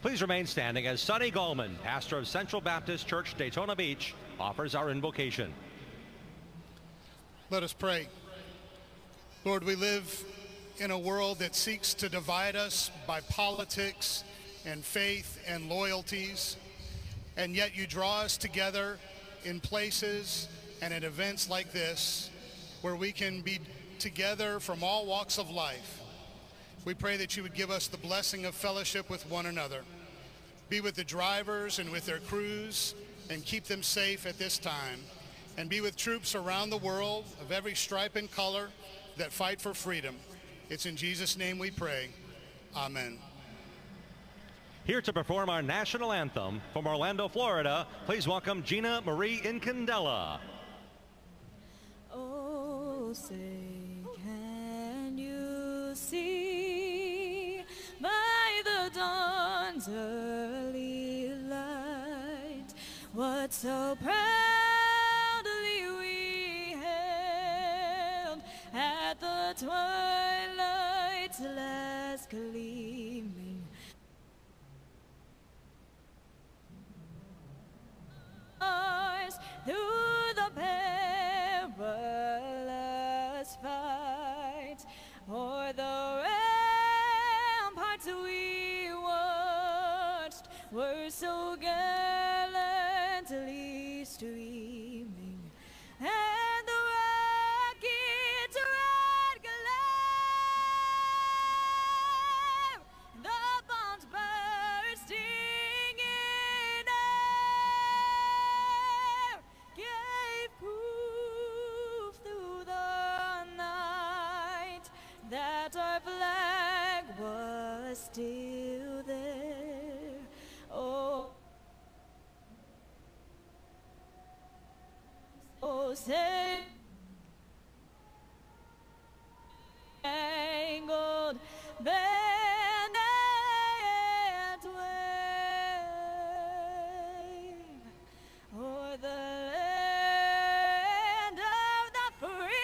Please remain standing as Sonny Goldman, pastor of Central Baptist Church, Daytona Beach, offers our invocation. Let us pray. Lord, we live in a world that seeks to divide us by politics and faith and loyalties, and yet you draw us together in places and at events like this where we can be together from all walks of life. We pray that you would give us the blessing of fellowship with one another. Be with the drivers and with their crews and keep them safe at this time. And be with troops around the world of every stripe and color that fight for freedom. It's in Jesus' name we pray. Amen. Here to perform our national anthem from Orlando, Florida, please welcome Gina Marie Incandela. Oh, say, can you see by the dawn's early light what so proudly we hailed at the twilight's last gleaming? Through the perilous fight, o'er the ramparts we watched were so gallantly streaming, and the rockets red glare, the bombs bursting in air, gave proof through the night that our flag was still there. Oh, oh, say, spangled banner yet wave o'er the land of the free,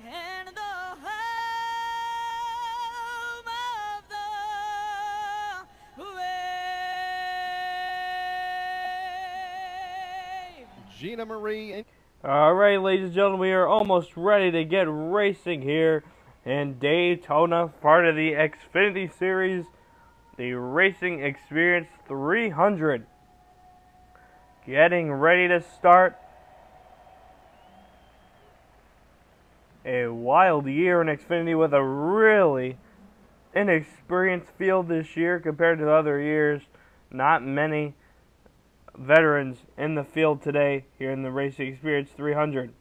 and the home of the brave. Gina Marie. All right, ladies and gentlemen, we are almost ready to get racing here in Daytona, part of the Xfinity Series, the Racing Experience 300. Getting ready to start. A wild year in Xfinity with a really inexperienced field this year compared to other years. Not many veterans in the field today here in the Racing Experience 300.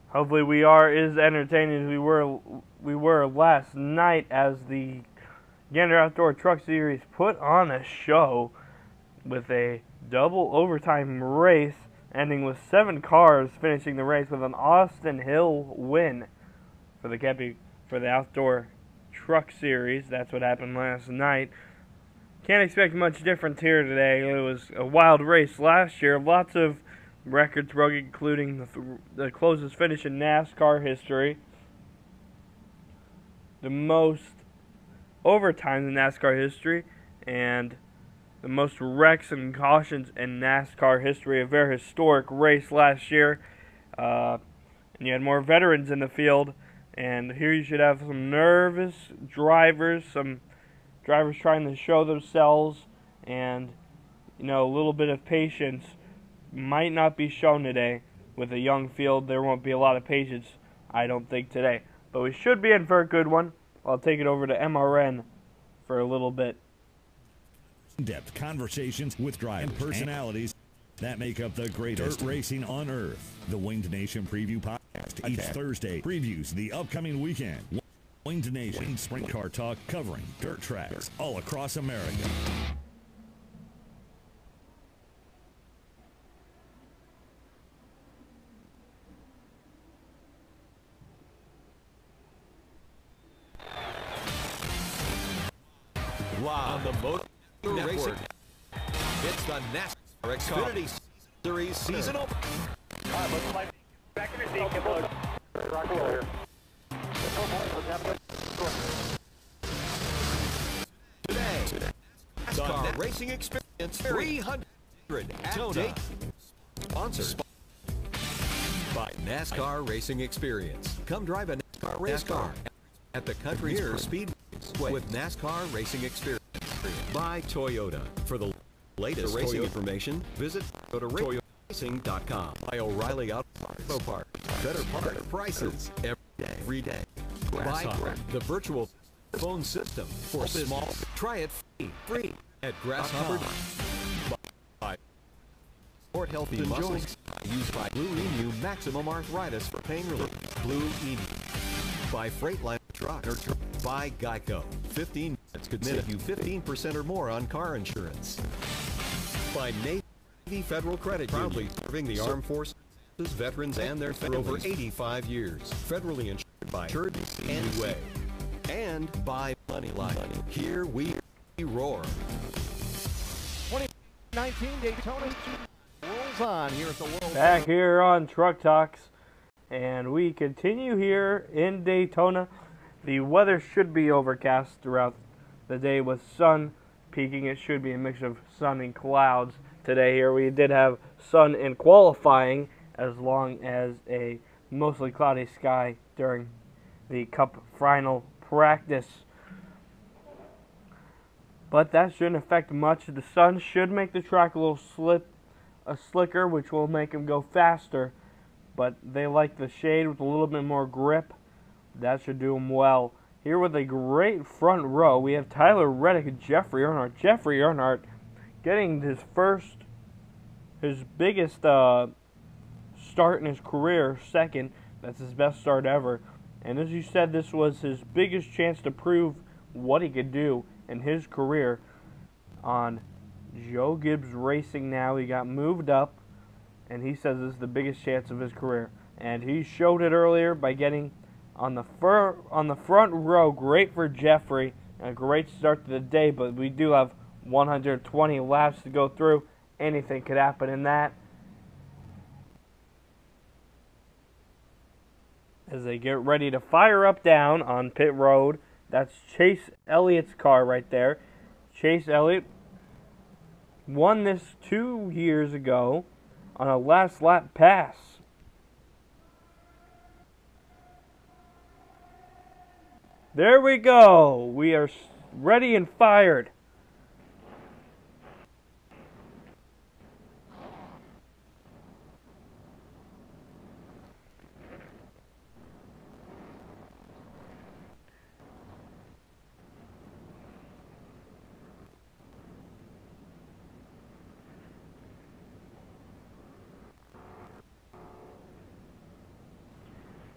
Hopefully we are as entertaining as we were last night, as the Gander Outdoor Truck Series put on a show with a double overtime race, ending with 7 cars finishing the race with an Austin Hill win for the Outdoor Truck Series. That's what happened last night. Can't expect much difference here today. It was a wild race last year. Lots of records broken, including the closest finish in NASCAR history, the most overtime in NASCAR history, and the most wrecks and cautions in NASCAR history. A very historic race last year, and you had more veterans in the field, and here you should have some nervous drivers, some drivers trying to show themselves, and a little bit of patience might not be shown today. With a young field, there won't be a lot of patience, I don't think, today. But we should be in for a good one. I'll take it over to MRN for a little bit. In-depth conversations with drivers and personalities that make up the greatest racing on earth. The Winged Nation Preview Podcast each Thursday previews the upcoming weekend. Winged Nation Sprint Car Talk covering dirt tracks all across America. Live on the Motor Racing. It's the NASCAR Xfinity Series season opener. Back in your seat, rock and roll here. Today, NASCAR Racing Experience 300 at Daytona. Sponsored by NASCAR Racing Experience. Come drive a NASCAR race car at the Country Speedway with NASCAR Racing Experience. By Toyota. For the latest racing information, visit ToyotaRacing.com. By O'Reilly Auto Parts. Better part prices every day. By the virtual phone system for small. Try it free at Grasshopper. By Sport Healthy Muscles. Used by Blue Emu Maximum Arthritis for pain relief. Blue Emu. By Freightliner Truck. By Geico. 15 minutes could save you 15% or more on car insurance. By Navy Federal Credit Union. Proudly serving the armed forces, veterans, and their families for over 85 years. Federally insured by and Way. And by Moneyline. Here we roar. 2019 Daytona rolls on here at the World. Back here on Truck Talks, and we continue here in Daytona. The weather should be overcast throughout the day with sun peaking. It should be a mix of sun and clouds today here. We did have sun in qualifying as long as a mostly cloudy sky during the Cup final practice. But that shouldn't affect much. The sun should make the track a little slicker, which will make them go faster. But they like the shade with a little bit more grip. That should do them well. Here with a great front row, we have Tyler Reddick and Jeffrey Earnhardt. Jeffrey Earnhardt getting his biggest start in his career, second. That's his best start ever. And as you said, this was his biggest chance to prove what he could do in his career on Joe Gibbs Racing now. He got moved up, and he says this is the biggest chance of his career. And he showed it earlier by getting on the front row. Great for Jeffrey. A great start to the day, but we do have 120 laps to go through. Anything could happen in that. As they get ready to fire up down on pit road. That's Chase Elliott's car right there. Chase Elliott won this 2 years ago on a last lap pass. There we go. We are ready and fired.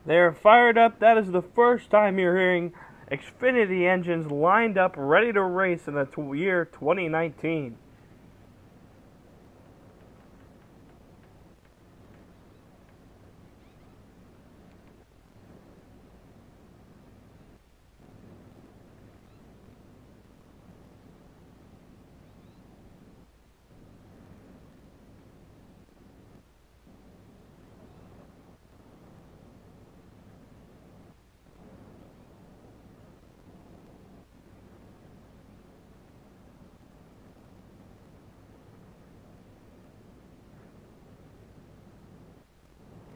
They're fired up. That is the first time you're hearing Xfinity engines lined up, ready to race in the year 2019.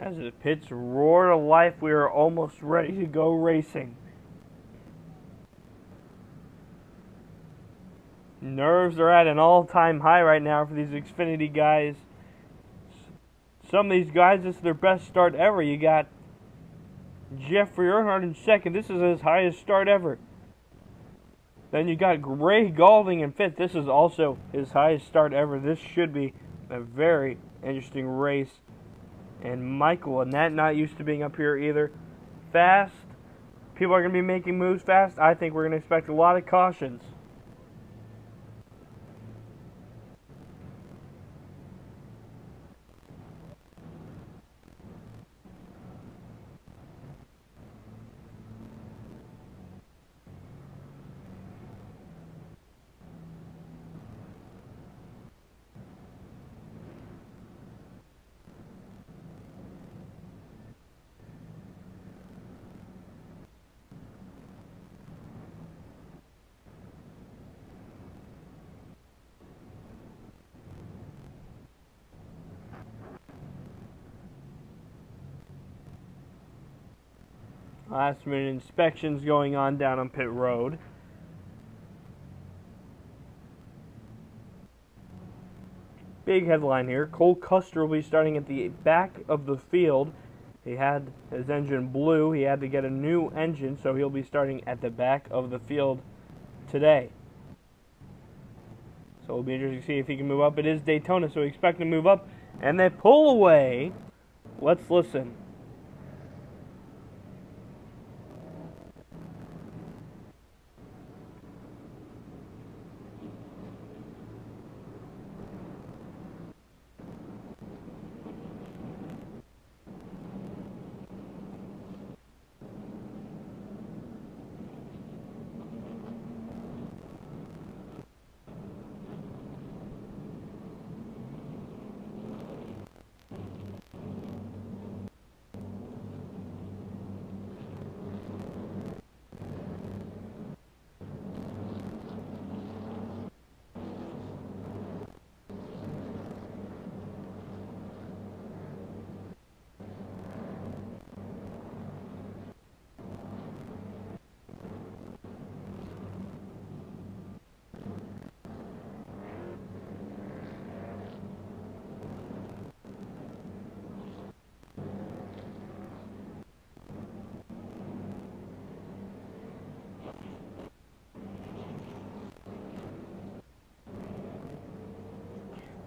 As the pits roar to life, we are almost ready to go racing. Nerves are at an all-time high right now for these Xfinity guys. Some of these guys, this is their best start ever. You got Jeffrey Earnhardt in second. This is his highest start ever. Then you got Ray Gaulding in fifth. This is also his highest start ever. This should be a very interesting race. And Michael Annett not used to being up here either. Fast people are going to be making moves fast. I think we're going to expect a lot of cautions. Last minute inspections going on down on pit road. Big headline here. Cole Custer will be starting at the back of the field. He had his engine blew. He had to get a new engine, so he'll be starting at the back of the field today. So it'll be interesting to see if he can move up. It is Daytona, so we expect him to move up. And they pull away. Let's listen.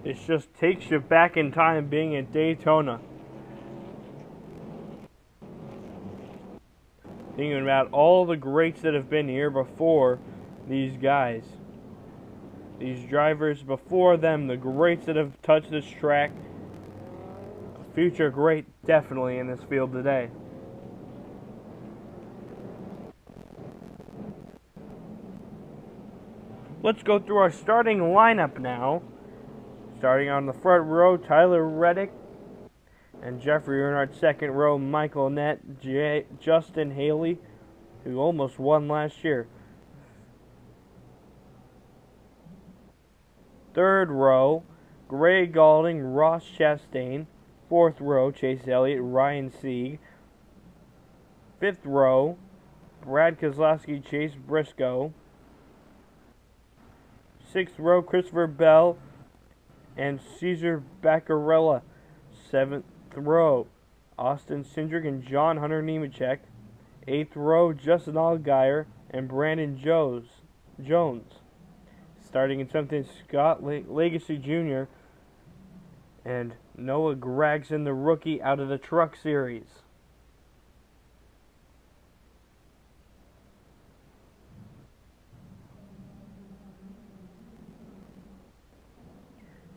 It just takes you back in time being at Daytona. Thinking about all the greats that have been here before these guys. These drivers before them, the greats that have touched this track. A future great definitely in this field today. Let's go through our starting lineup now. Starting on the front row, Tyler Reddick and Jeffrey Earnhardt. Second row, Michael Nett, Justin Haley, who almost won last year. Third row, Gray Galding, Ross Chastain. Fourth row, Chase Elliott, Ryan Sieg. Fifth row, Brad Keselowski, Chase Briscoe. Sixth row, Christopher Bell and Cesar Baccarella. Seventh row, Austin Cindric and John Hunter Nemechek. Eighth row, Justin Allgaier and Brandon Jones. Starting in 17th, Scott Legacy Jr. and Noah Gragson, the rookie out of the Truck Series.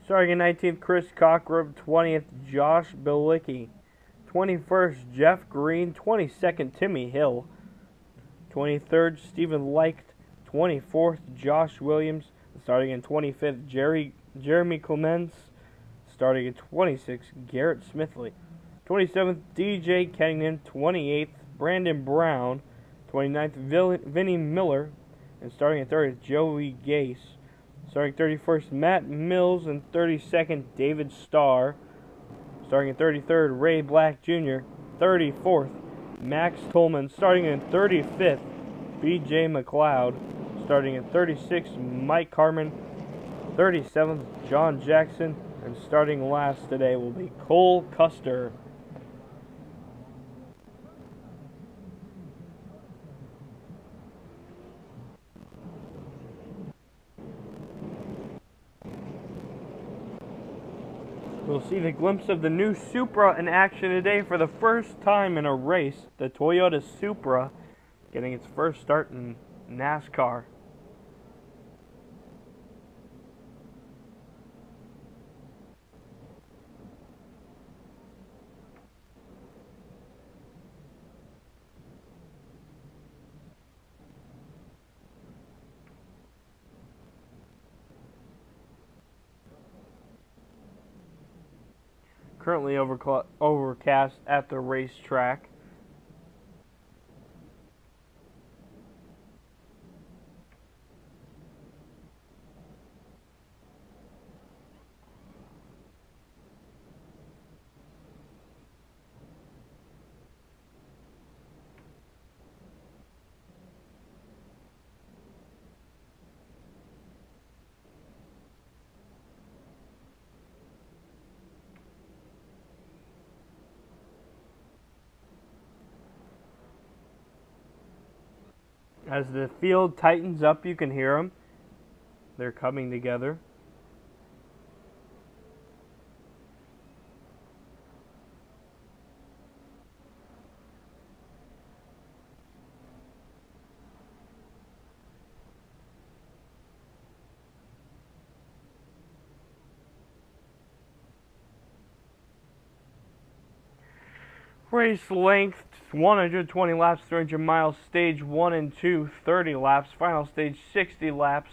Starting in 19th, Chris Cockrum. 20th, Josh Bilicki. 21st, Jeff Green. 22nd, Timmy Hill. 23rd, Stephen Leicht. 24th, Josh Williams. Starting in 25th, Jeremy Clements. Starting in 26th, Garrett Smithley. 27th, DJ Kennington. 28th, Brandon Brown. 29th, Vinnie Miller. And starting at 30th, Joey Gase. Starting 31st, Matt Mills, and 32nd, David Starr. Starting at 33rd, Ray Black Jr. 34th, Max Coleman. Starting in 35th, B.J. McLeod. Starting at 36th, Mike Carmen. 37th, John Jackson. And starting last today will be Cole Custer. We'll see the glimpse of the new Supra in action today for the first time in a race. The Toyota Supra getting its first start in NASCAR. Currently overcast at the racetrack. As the field tightens up, you can hear them. They're coming together. Race length 120 laps, 300 miles. Stage 1 and 2, 30 laps. Final stage 60 laps.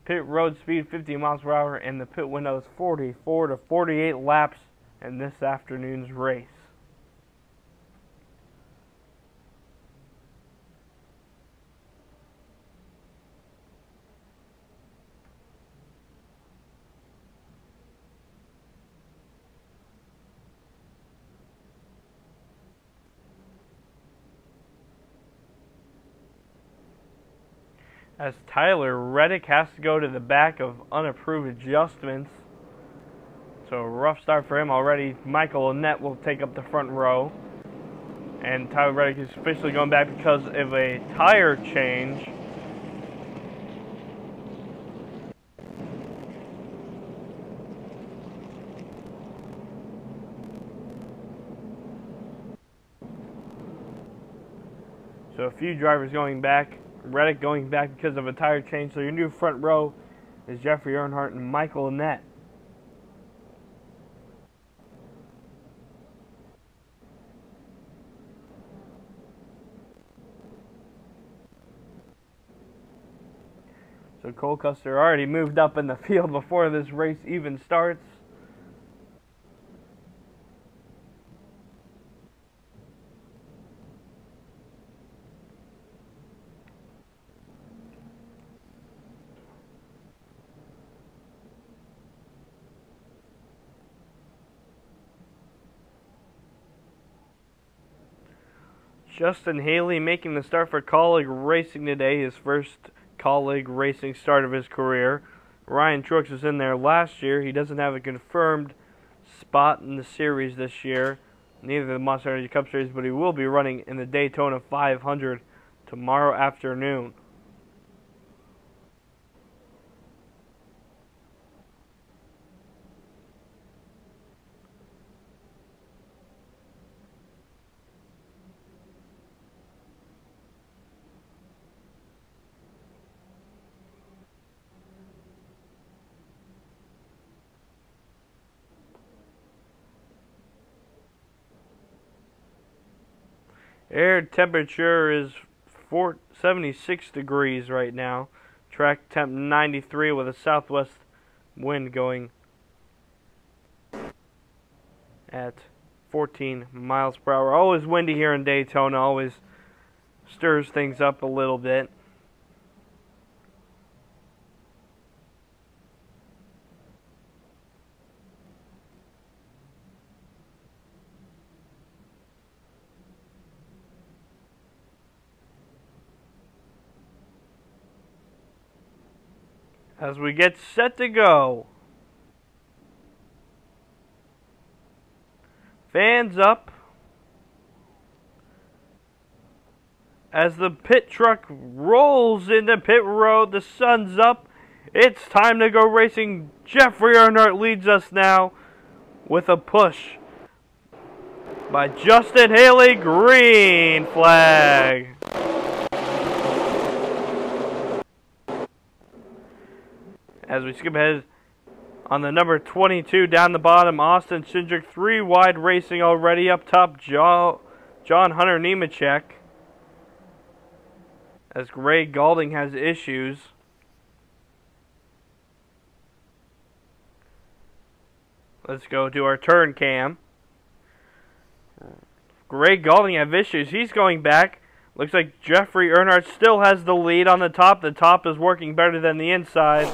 Pit road speed 50 miles per hour, and the pit window is 44 to 48 laps in this afternoon's race. As Tyler Reddick has to go to the back of unapproved adjustments. So a rough start for him already. Michael Annett will take up the front row. And Tyler Reddick is officially going back because of a tire change. So a few drivers going back. Reddick going back because of a tire change. So your new front row is Jeffrey Earnhardt and Michael Annett. So Cole Custer already moved up in the field before this race even starts. Justin Haley making the start for Kaulig Racing today, his first Kaulig Racing start of his career. Ryan Truex was in there last year. He doesn't have a confirmed spot in the series this year, neither the Monster Energy Cup Series, but he will be running in the Daytona 500 tomorrow afternoon. Air temperature is 76 degrees right now. Track temp 93 with a southwest wind going at 14 miles per hour. Always windy here in Daytona. Always stirs things up a little bit. As we get set to go. Fans up. As the pit truck rolls into pit road, the sun's up. It's time to go racing. Jeffrey Earnhardt leads us now with a push by Justin Haley. Green flag. As we skip ahead on the number 22 down the bottom, Austin Cindric 3 wide racing already. Up top, John Hunter Nemechek. As Gray Galding has issues. Let's go to our turn cam. Gray Galding have issues. He's going back. Looks like Jeffrey Earnhardt still has the lead on the top. The top is working better than the inside.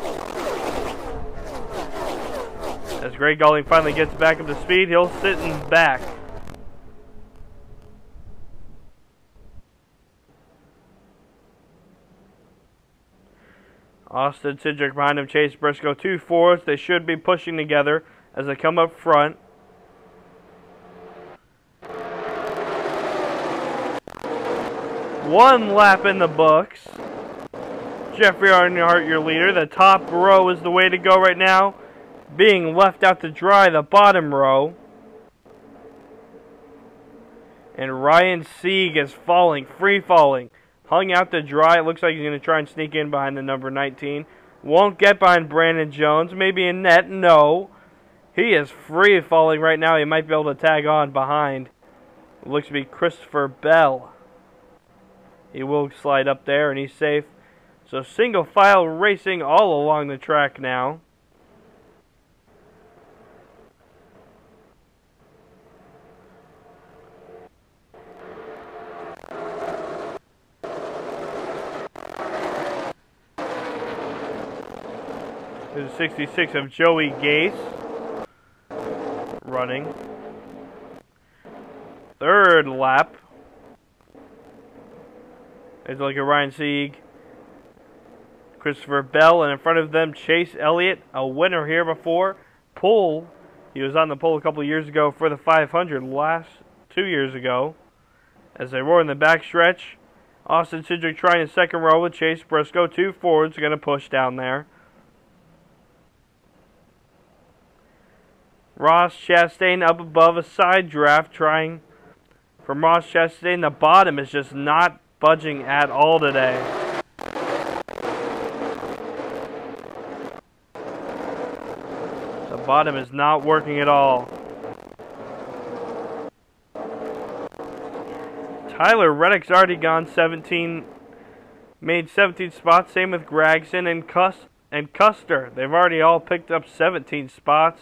As Gray Galding finally gets back up to speed, he'll sit in back. Austin Cindric behind him, Chase Briscoe, 2 Fords. They should be pushing together as they come up front. One lap in the books. Jeffrey Earnhardt, your leader. The top row is the way to go right now. Being left out to dry, the bottom row. And Ryan Sieg is falling, free falling. Hung out to dry. It looks like he's going to try and sneak in behind the number 19. Won't get behind Brandon Jones. Maybe in net. No. He is free falling right now. He might be able to tag on behind. It looks to be Christopher Bell. He will slide up there and he's safe. So single file racing all along the track now. There's 66 of Joey Gase running. Third lap. There's like a Ryan Sieg, Christopher Bell, and in front of them Chase Elliott, a winner here before. Pole, he was on the pole a couple years ago for the 500 last 2 years ago. As they roar in the backstretch, Austin Cindric trying his second row with Chase Briscoe. 2 Fords going to push down there. Ross Chastain up above, a side draft trying from Ross Chastain. The bottom is just not budging at all today. The bottom is not working at all. Tyler Reddick's already gone 17, made 17 spots. Same with Gragson and Custer. They've already all picked up 17 spots.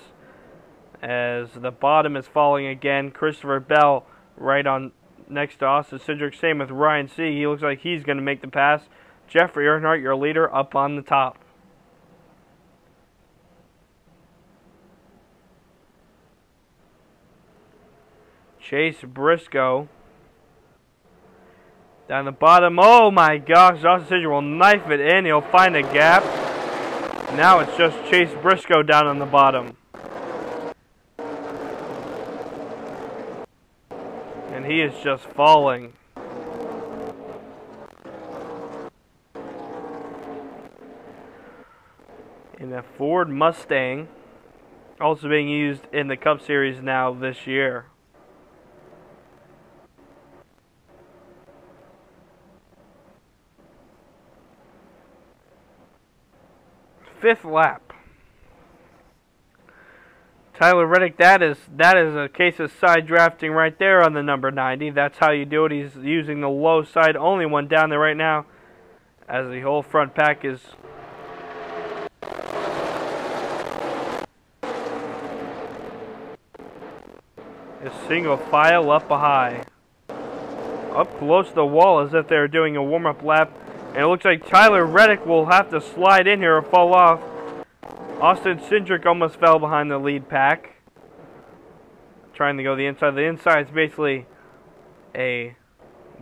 As the bottom is falling again. Christopher Bell right on next to Austin Cindric. Same with Ryan Sieg. He looks like he's going to make the pass. Jeffrey Earnhardt, your leader, up on the top. Chase Briscoe down the bottom. Oh my gosh, Austin Cindric will knife it in. He'll find a gap. Now it's just Chase Briscoe down on the bottom. And he is just falling. In a Ford Mustang, also being used in the Cup Series now this year. Fifth lap. Tyler Reddick, that is a case of side drafting right there on the number 90. That's how you do it. He's using the low side, only one down there right now, as the whole front pack is single file up high. Up close to the wall as if they're doing a warm-up lap. And it looks like Tyler Reddick will have to slide in here or fall off. Austin Cindric almost fell behind the lead pack. Trying to go the inside. The inside is basically a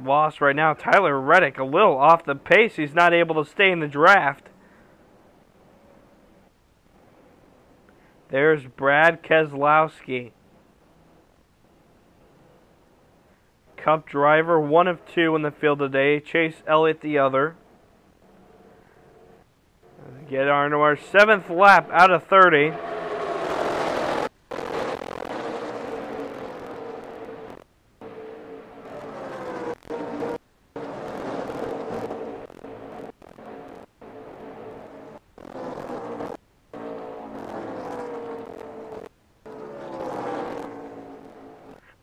loss right now. Tyler Reddick a little off the pace. He's not able to stay in the draft. There's Brad Keselowski. Cup driver, 1 of 2 in the field today. Chase Elliott the other. Get on to our 7th lap out of 30.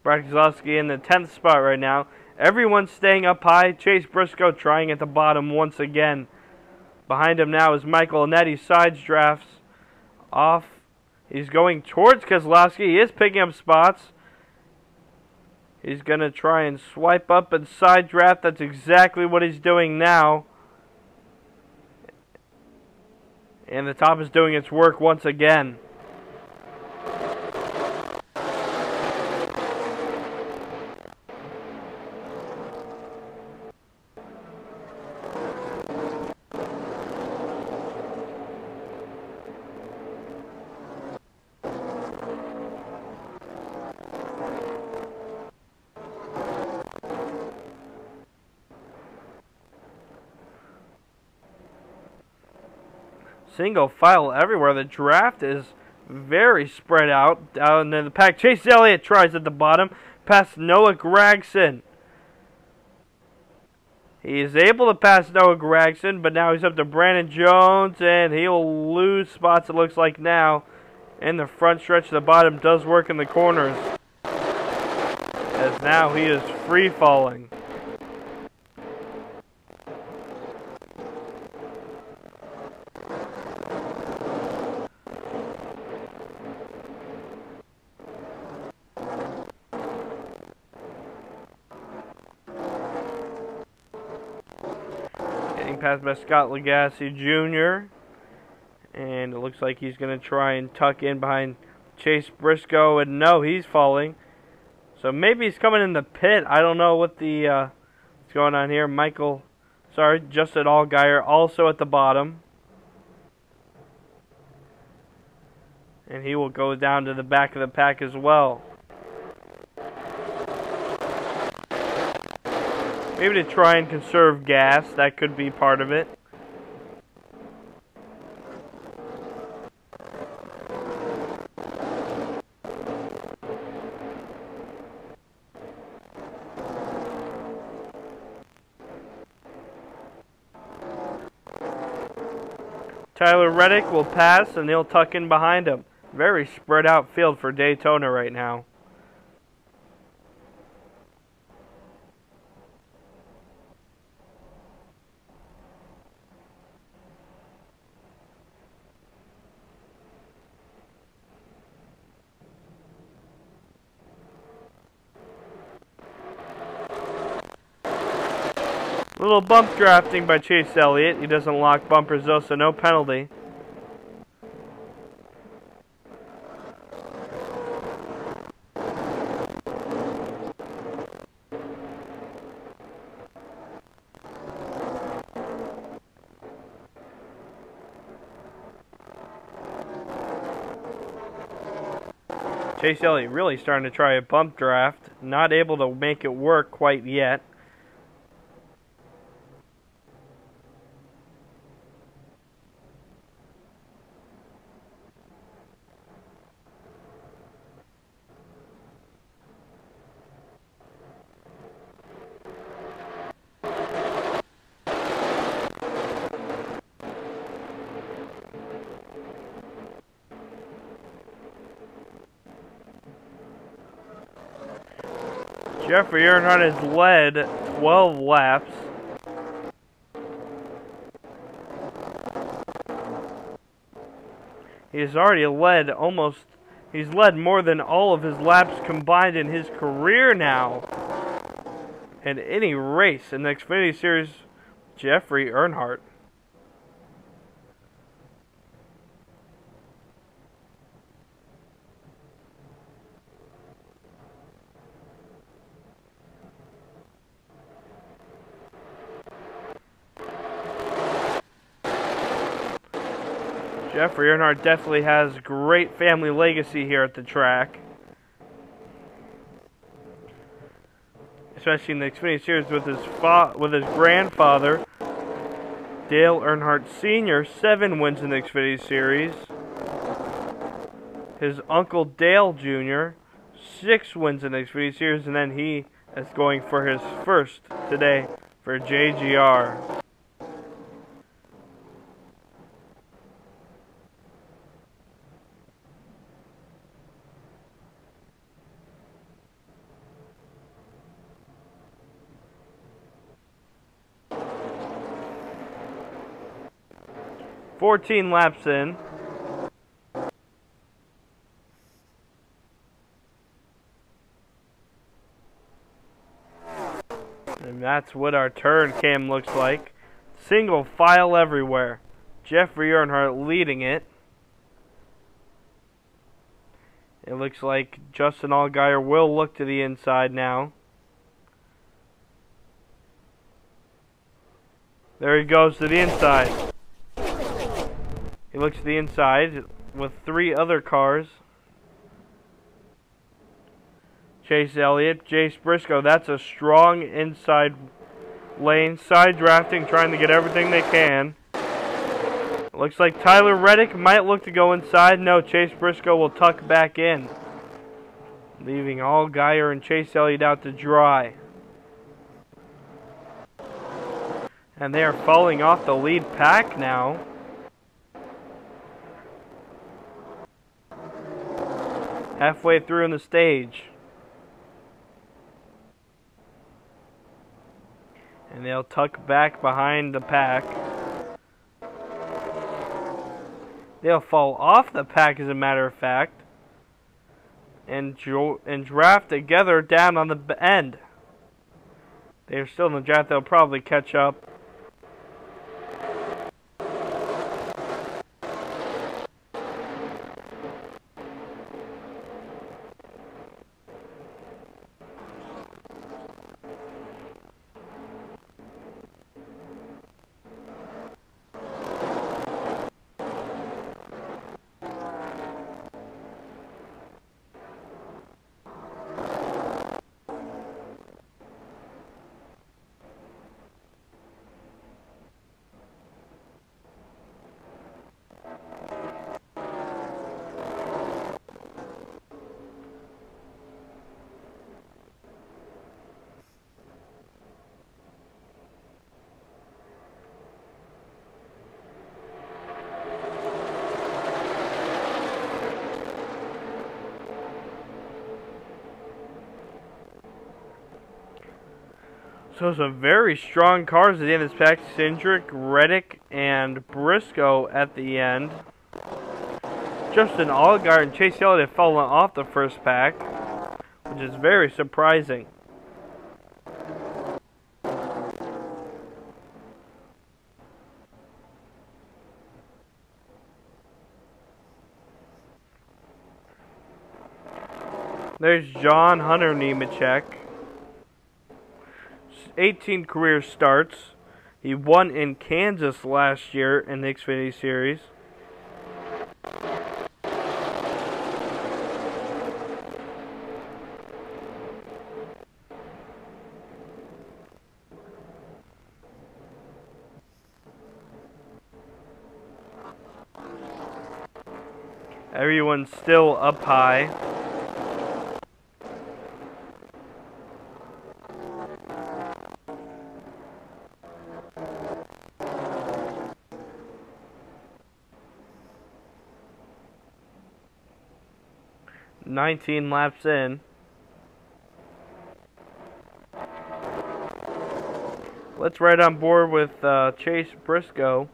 Brad Keselowski in the 10th spot right now. Everyone's staying up high. Chase Briscoe trying at the bottom once again. Behind him now is Michael Annetti's sides drafts off. He's going towards Keselowski. He is picking up spots. He's going to try and swipe up and side draft. That's exactly what he's doing now. And the top is doing its work once again. Single file everywhere. The draft is very spread out down in the pack. Chase Elliott tries at the bottom past Noah Gragson. He is able to pass Noah Gragson, but now he's up to Brandon Jones, and he'll lose spots, it looks like now. In the front stretch, the bottom does work in the corners, as now he is free falling. Passed by Scott Lagasse Jr. And it looks like he's going to try and tuck in behind Chase Briscoe. And no, he's falling. So maybe he's coming in the pit. I don't know what the what's going on here. Justin Allgaier also at the bottom. And he will go down to the back of the pack as well. Maybe to try and conserve gas, that could be part of it. Tyler Reddick will pass and he'll tuck in behind him. Very spread out field for Daytona right now. Little bump drafting by Chase Elliott. He doesn't lock bumpers though, so no penalty. Chase Elliott really starting to try a bump draft. Not able to make it work quite yet. Jeffrey Earnhardt has led 12 laps. He's already led he's led more than all of his laps combined in his career now. In any race in the Xfinity Series, Jeffrey Earnhardt. Jeffrey Earnhardt definitely has great family legacy here at the track. Especially in the Xfinity Series with his grandfather, Dale Earnhardt Sr., 7 wins in the Xfinity Series. His uncle Dale Jr., 6 wins in the Xfinity Series, and then he is going for his first today for JGR. 14 laps in. And that's what our turn cam looks like. Single file everywhere. Jeffrey Earnhardt leading it. It looks like Justin Allgaier will look to the inside now. There he goes to the inside. He looks to the inside with 3 other cars. Chase Elliott, Chase Briscoe. That's a strong inside lane. Side drafting, trying to get everything they can. Looks like Tyler Reddick might look to go inside. No, Chase Briscoe will tuck back in, leaving Allgaier and Chase Elliott out to dry. And they are falling off the lead pack now. Halfway through in the stage. And they'll tuck back behind the pack. They'll fall off the pack, as a matter of fact, and draft together down on the end. They're still in the draft. They'll probably catch up. So some very strong cars at the end of this pack. Cindric, Reddick, and Briscoe at the end. Justin Allgaier and Chase Elliott have fallen off the first pack, which is very surprising. There's John Hunter Nemechek. 18 career starts. He won in Kansas last year in the Xfinity Series. Everyone's still up high. "19 laps in. Let's ride on board with Chase Briscoe.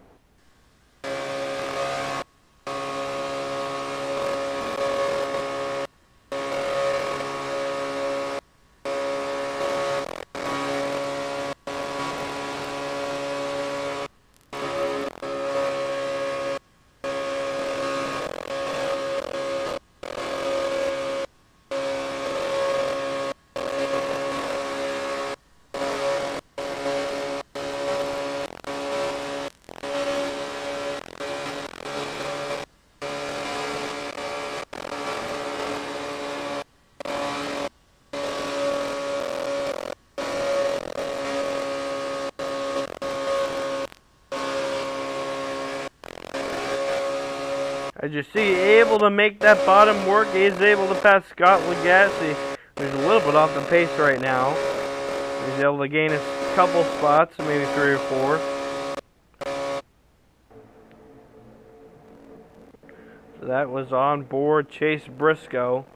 As you see, able to make that bottom work. He is able to pass Scott Lagasse, who's a little bit off the pace right now. He's able to gain a couple spots, maybe 3 or 4. So that was on board Chase Briscoe.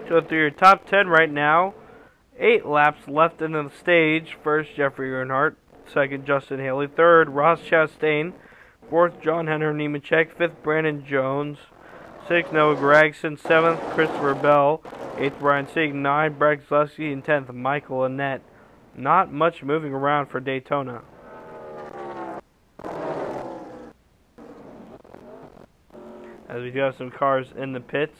So through your top 10 right now, 8 laps left in the stage. First, Jeffrey Earnhardt. Second, Justin Haley. Third, Ross Chastain. Fourth, John Henry Nemechek. Fifth, Brandon Jones. Sixth, Noah Gragson. Seventh, Christopher Bell. Eighth, Ryan Sieg. Ninth, Brad Keselowski. And 10th, Michael Annett. Not much moving around for Daytona. As we do have some cars in the pits.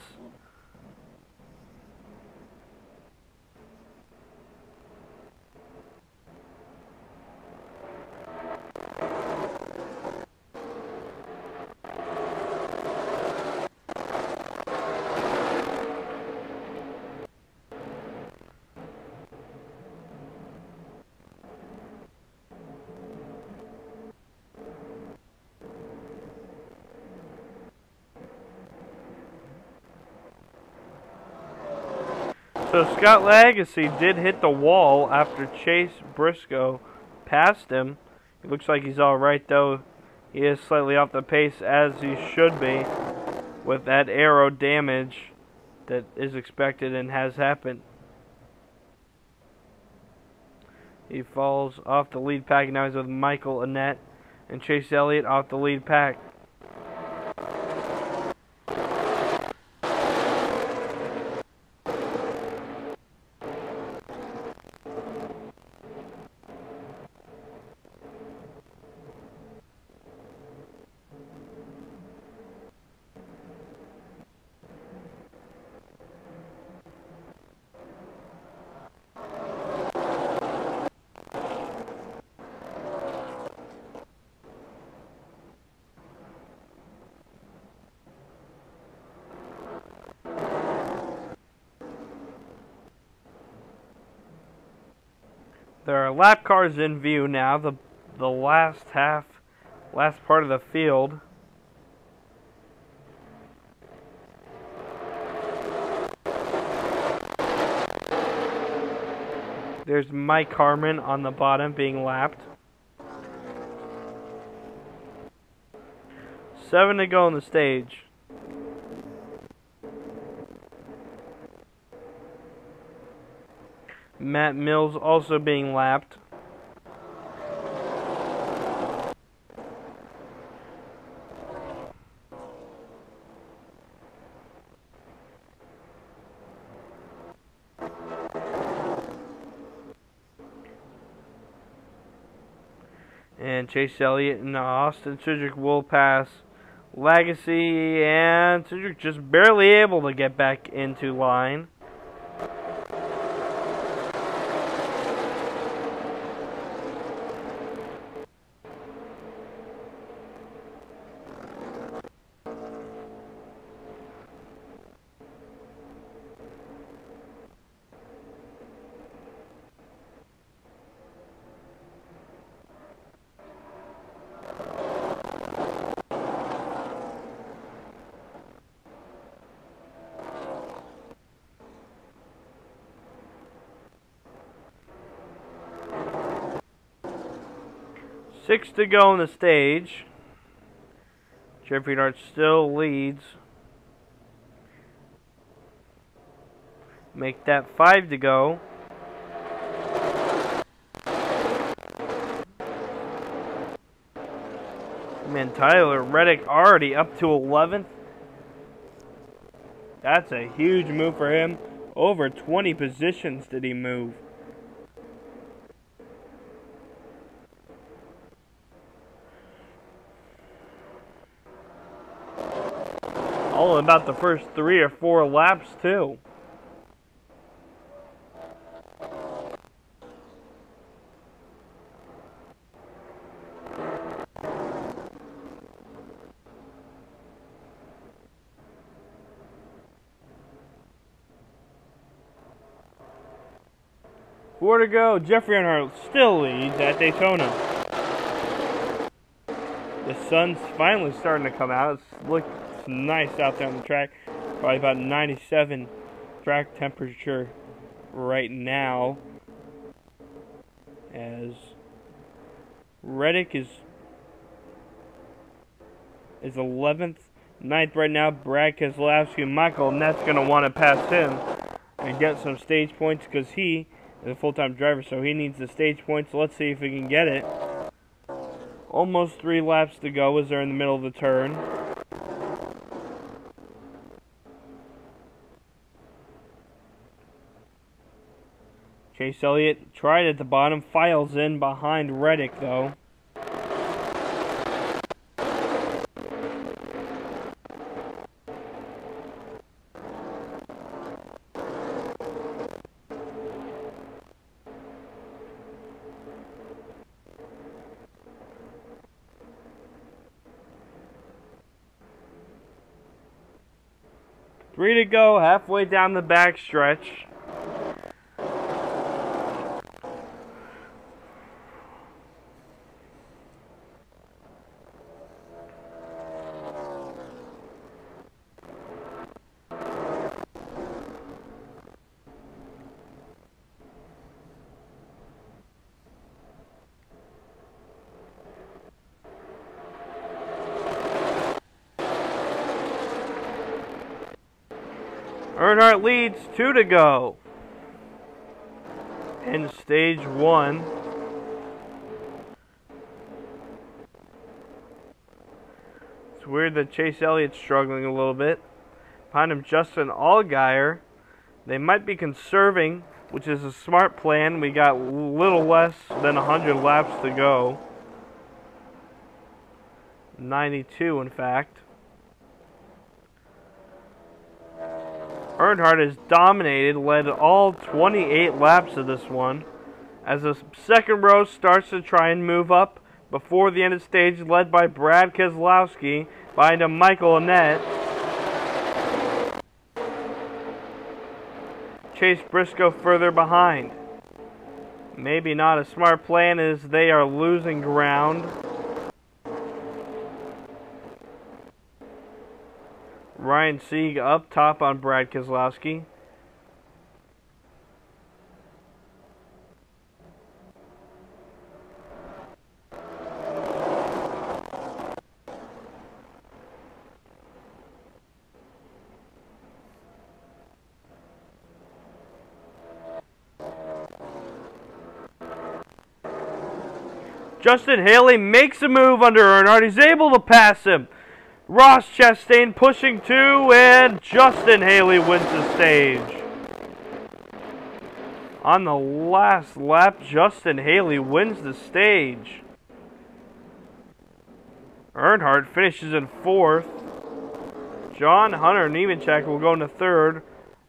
So Scott Lagasse did hit the wall after Chase Briscoe passed him. It looks like he's alright though. He is slightly off the pace as he should be with that aero damage that is expected and has happened. He falls off the lead pack. Now he's with Michael Annett and Chase Elliott off the lead pack. There are lap cars in view now, the last part of the field. There's Mike Harmon on the bottom being lapped. 7 to go on the stage. Matt Mills also being lapped. And Chase Elliott and Austin Cindric will pass Lagasse, and Cindric just barely able to get back into line. Six to go on the stage. Jeffrey Earnhardt still leads. Make that 5 to go. Man, Tyler Reddick already up to 11th. That's a huge move for him. Over 20 positions did he move. All in about the first 3 or 4 laps, too. Four to go. Jeffrey Earnhardt still leads at Daytona. The sun's finally starting to come out. It looks nice out there on the track. Probably about 97 track temperature right now. As Reddick is 11th. 9th right now, Brad Keselowski. Michael Annett's going to want to pass him. and get some stage points because he is a full-time driver, so he needs the stage points. Let's see if he can get it. Almost 3 laps to go as they're in the middle of the turn. Chase Elliott tried at the bottom, files in behind Reddick though. Three to go, halfway down the backstretch. Earnhardt leads, 2 to go in stage 1. It's weird that Chase Elliott's struggling a little bit. Behind him, Justin Allgaier. They might be conserving, which is a smart plan. We got a little less than 100 laps to go. 92, in fact. Earnhardt has dominated, led all 28 laps of this one. As the second row starts to try and move up before the end of the stage, led by Brad Keselowski, behind him Michael Annett. Chase Briscoe further behind. Maybe not a smart plan as they are losing ground. Ryan Sieg up top on Brad Keselowski. Justin Haley makes a move under Earnhardt. He's able to pass him. Ross Chastain pushing 2, and Justin Haley wins the stage. On the last lap, Justin Haley wins the stage. Earnhardt finishes in 4th. John Hunter Nemechek will go into 3rd.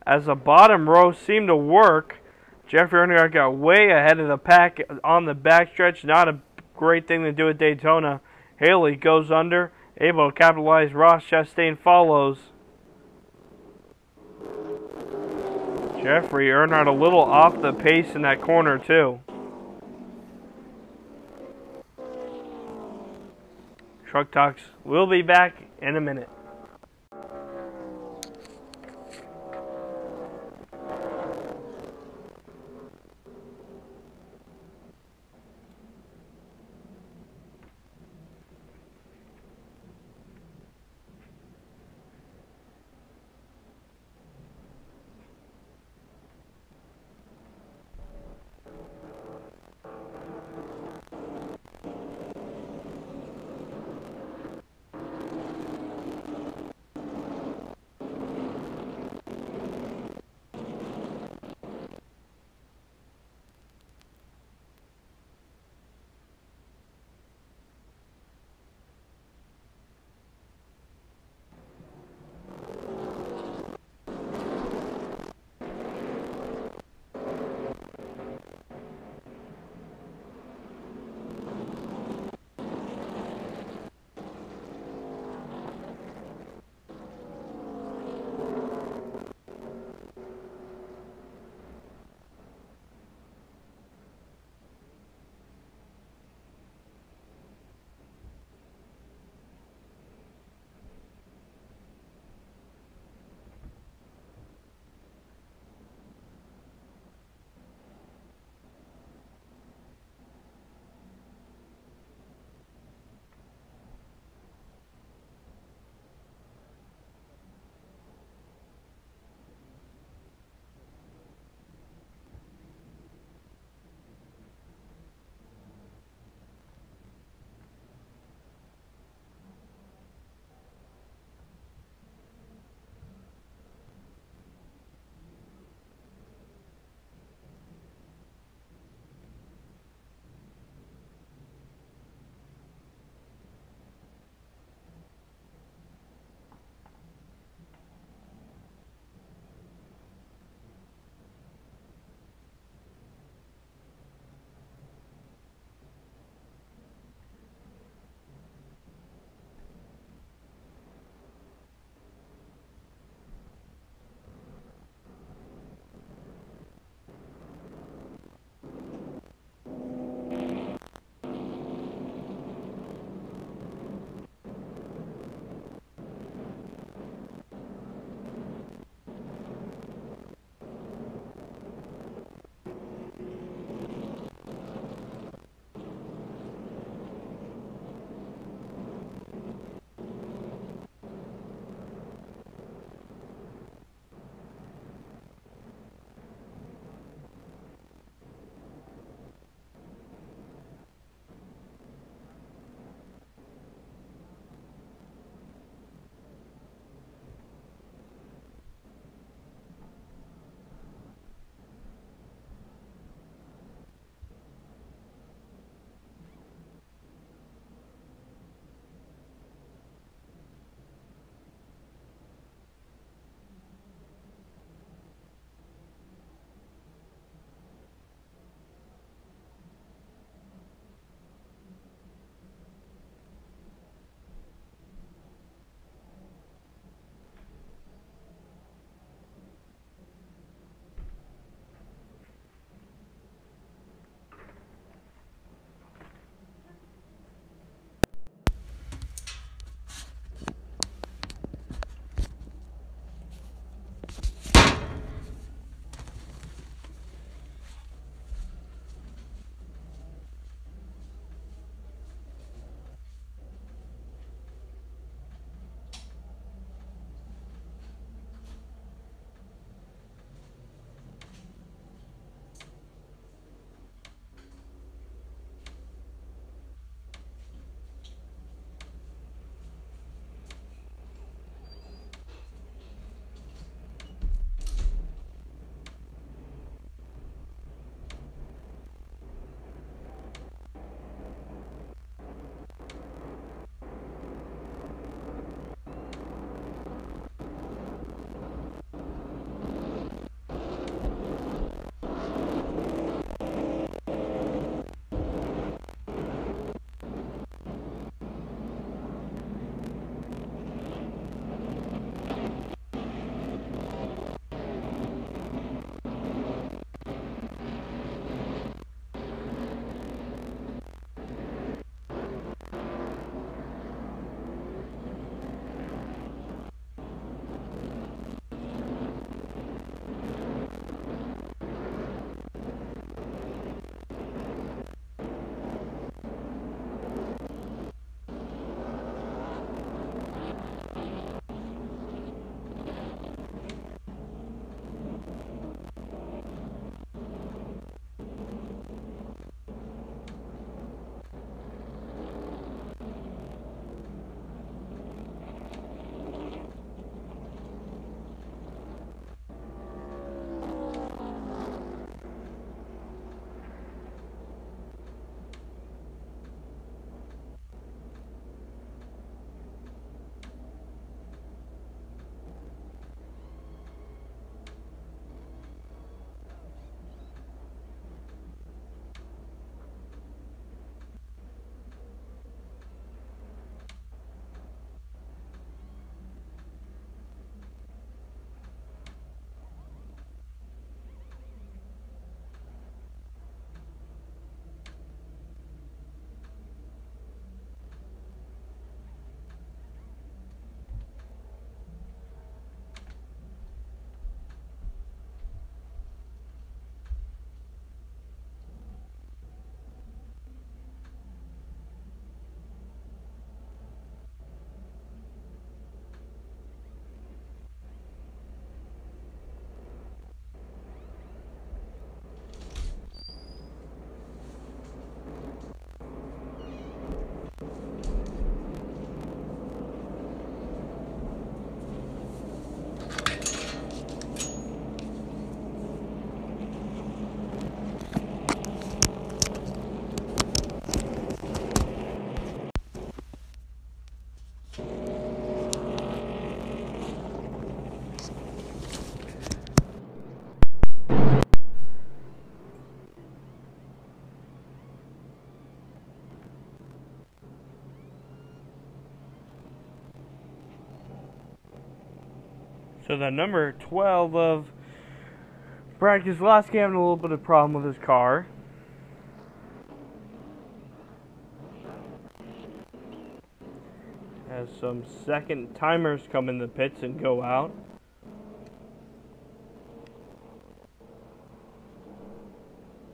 As the bottom row seemed to work, Jeffrey Earnhardt got way ahead of the pack on the backstretch. Not a great thing to do at Daytona. Haley goes under. Able to capitalize. Ross Chastain follows. Jeffrey Earnhardt a little off the pace in that corner too. Truck Talks will be back in a minute. to the number 12 of Brad Keselowski, having a little bit of problem with his car. As some second timers come in the pits and go out.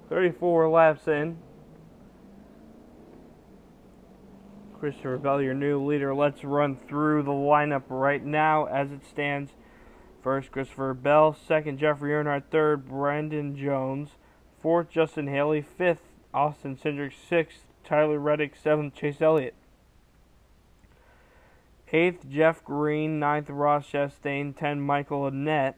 "34 laps in. Christopher Bell, your new leader. Let's run through the lineup right now as it stands. First, Christopher Bell. Second, Jeffrey Earnhardt. Third, Brandon Jones. Fourth, Justin Haley. Fifth, Austin Cindric. Sixth, Tyler Reddick. Seventh, Chase Elliott. Eighth, Jeff Green. Ninth, Ross Chastain. 10, Michael Annett.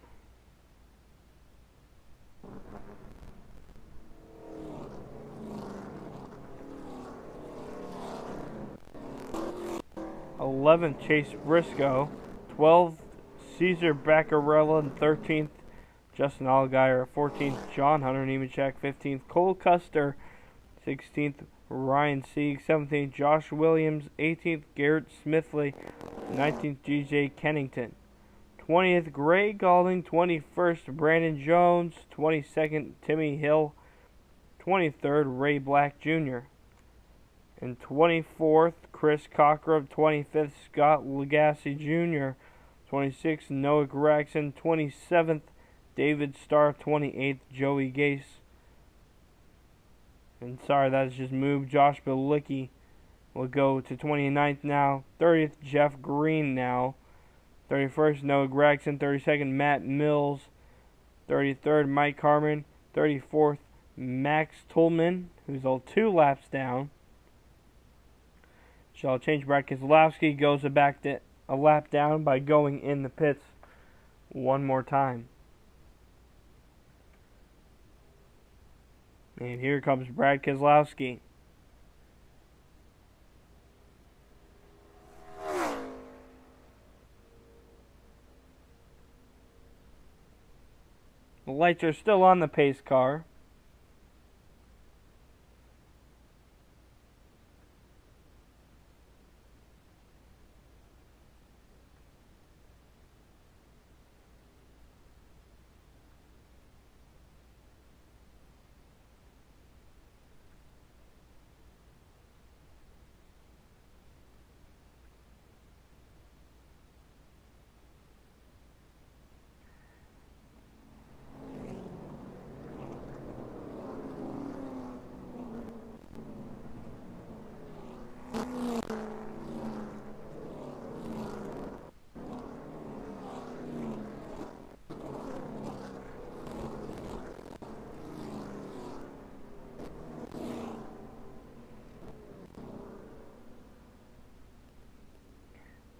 '11th, Chase Briscoe. 12th, Caesar Baccarella. And 13th, Justin Allgaier. 14th, John Hunter Nemechek. 15th, Cole Custer. 16th, Ryan Sieg. 17th, Josh Williams. 18th, Garrett Smithley. 19th, G.J. Kennington. 20th, Gray Gaulding. 21st, Brandon Jones. 22nd, Timmy Hill. 23rd, Ray Black Jr. And 24th, Chris Cockrum. 25th, Scott Lagasse Jr. 26th, Noah Gragson. 27th, David Starr. 28th, Joey Gase. And sorry, that's just moved. Josh Bilicki will go to 29th now. 30th, Jeff Green now. 31st, Noah Gragson. 32nd, Matt Mills. 33rd, Mike Harmon. 34th, Max Tullman, who's all 2 laps down. Shall change. Brad Keselowski goes a lap down by going in the pits one more time. And here comes Brad Keselowski. The lights are still on the pace car.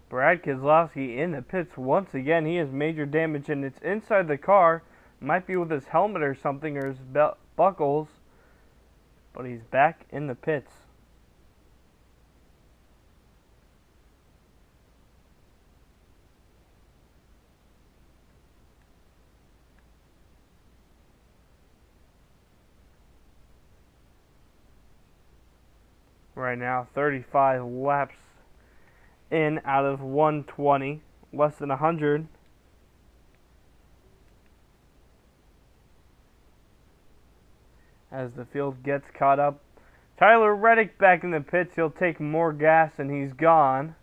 Brad Keselowski in the pits once again. He has major damage, and it's inside the car. Might be with his helmet or something, or his belt buckles. But he's back in the pits. Right now, 35 laps in out of 120, less than 100. As the field gets caught up, Tyler Reddick back in the pits. He'll take more gas and he's gone.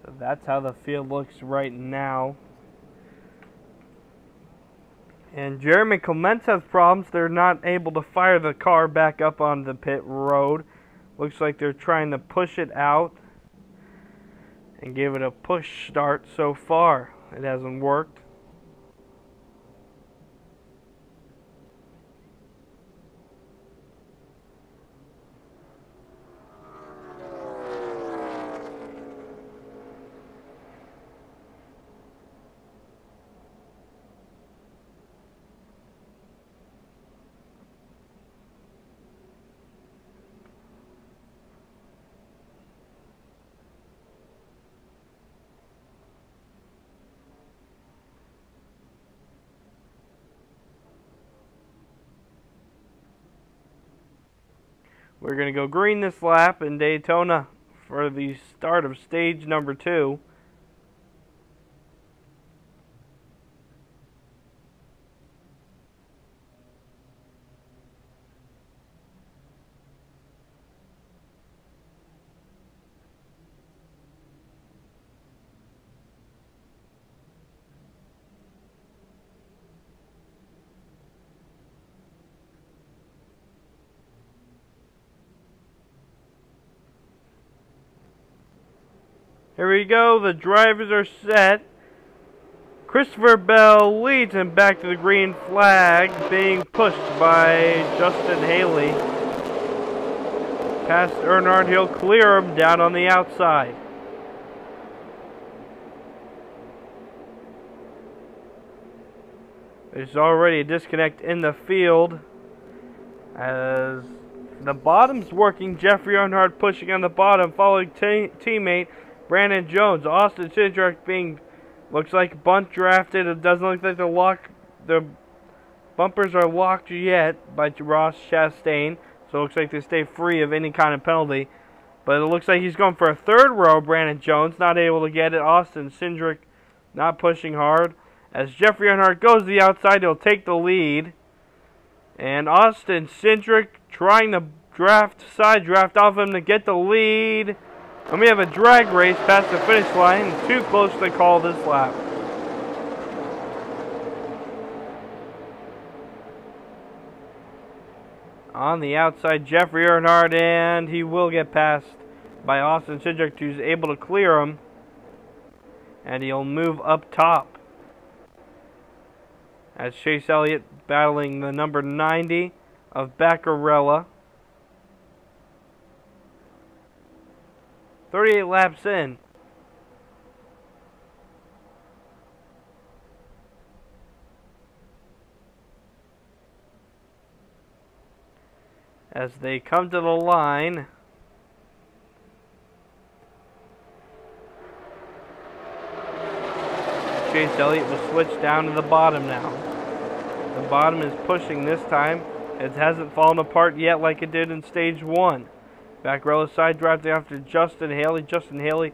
So that's how the field looks right now. And Jeremy Clements has problems. They're not able to fire the car back up on the pit road. Looks like they're trying to push it out and give it a push start so far. It hasn't worked. We're going to go green this lap in Daytona for the start of stage number 2. Here we go, the drivers are set. Christopher Bell leads him back to the green flag, being pushed by Justin Haley. Past Earnhardt, he'll clear him down on the outside. There's already a disconnect in the field as the bottom's working. Jeffrey Earnhardt pushing on the bottom, following teammate Brandon Jones. Austin Cindric being, looks like bunt drafted. It doesn't look like the bumpers are locked yet by Ross Chastain, so it looks like they stay free of any kind of penalty. But it looks like he's going for a third row. Brandon Jones not able to get it. Austin Cindric not pushing hard. As Jeffrey Earnhardt goes to the outside, he'll take the lead. And Austin Cindric trying to side draft off him to get the lead. And we have a drag race past the finish line. Too close to call this lap. On the outside, Jeffrey Earnhardt, and he will get passed by Austin Cindric, who's able to clear him. And he'll move up top. As Chase Elliott battling the number 90 of Baccarella. 38 laps in. As they come to the line, Chase Elliott will switch down to the bottom now. The bottom is pushing this time. It hasn't fallen apart yet like it did in stage 1. Baccarella side drafting after Justin Haley. Justin Haley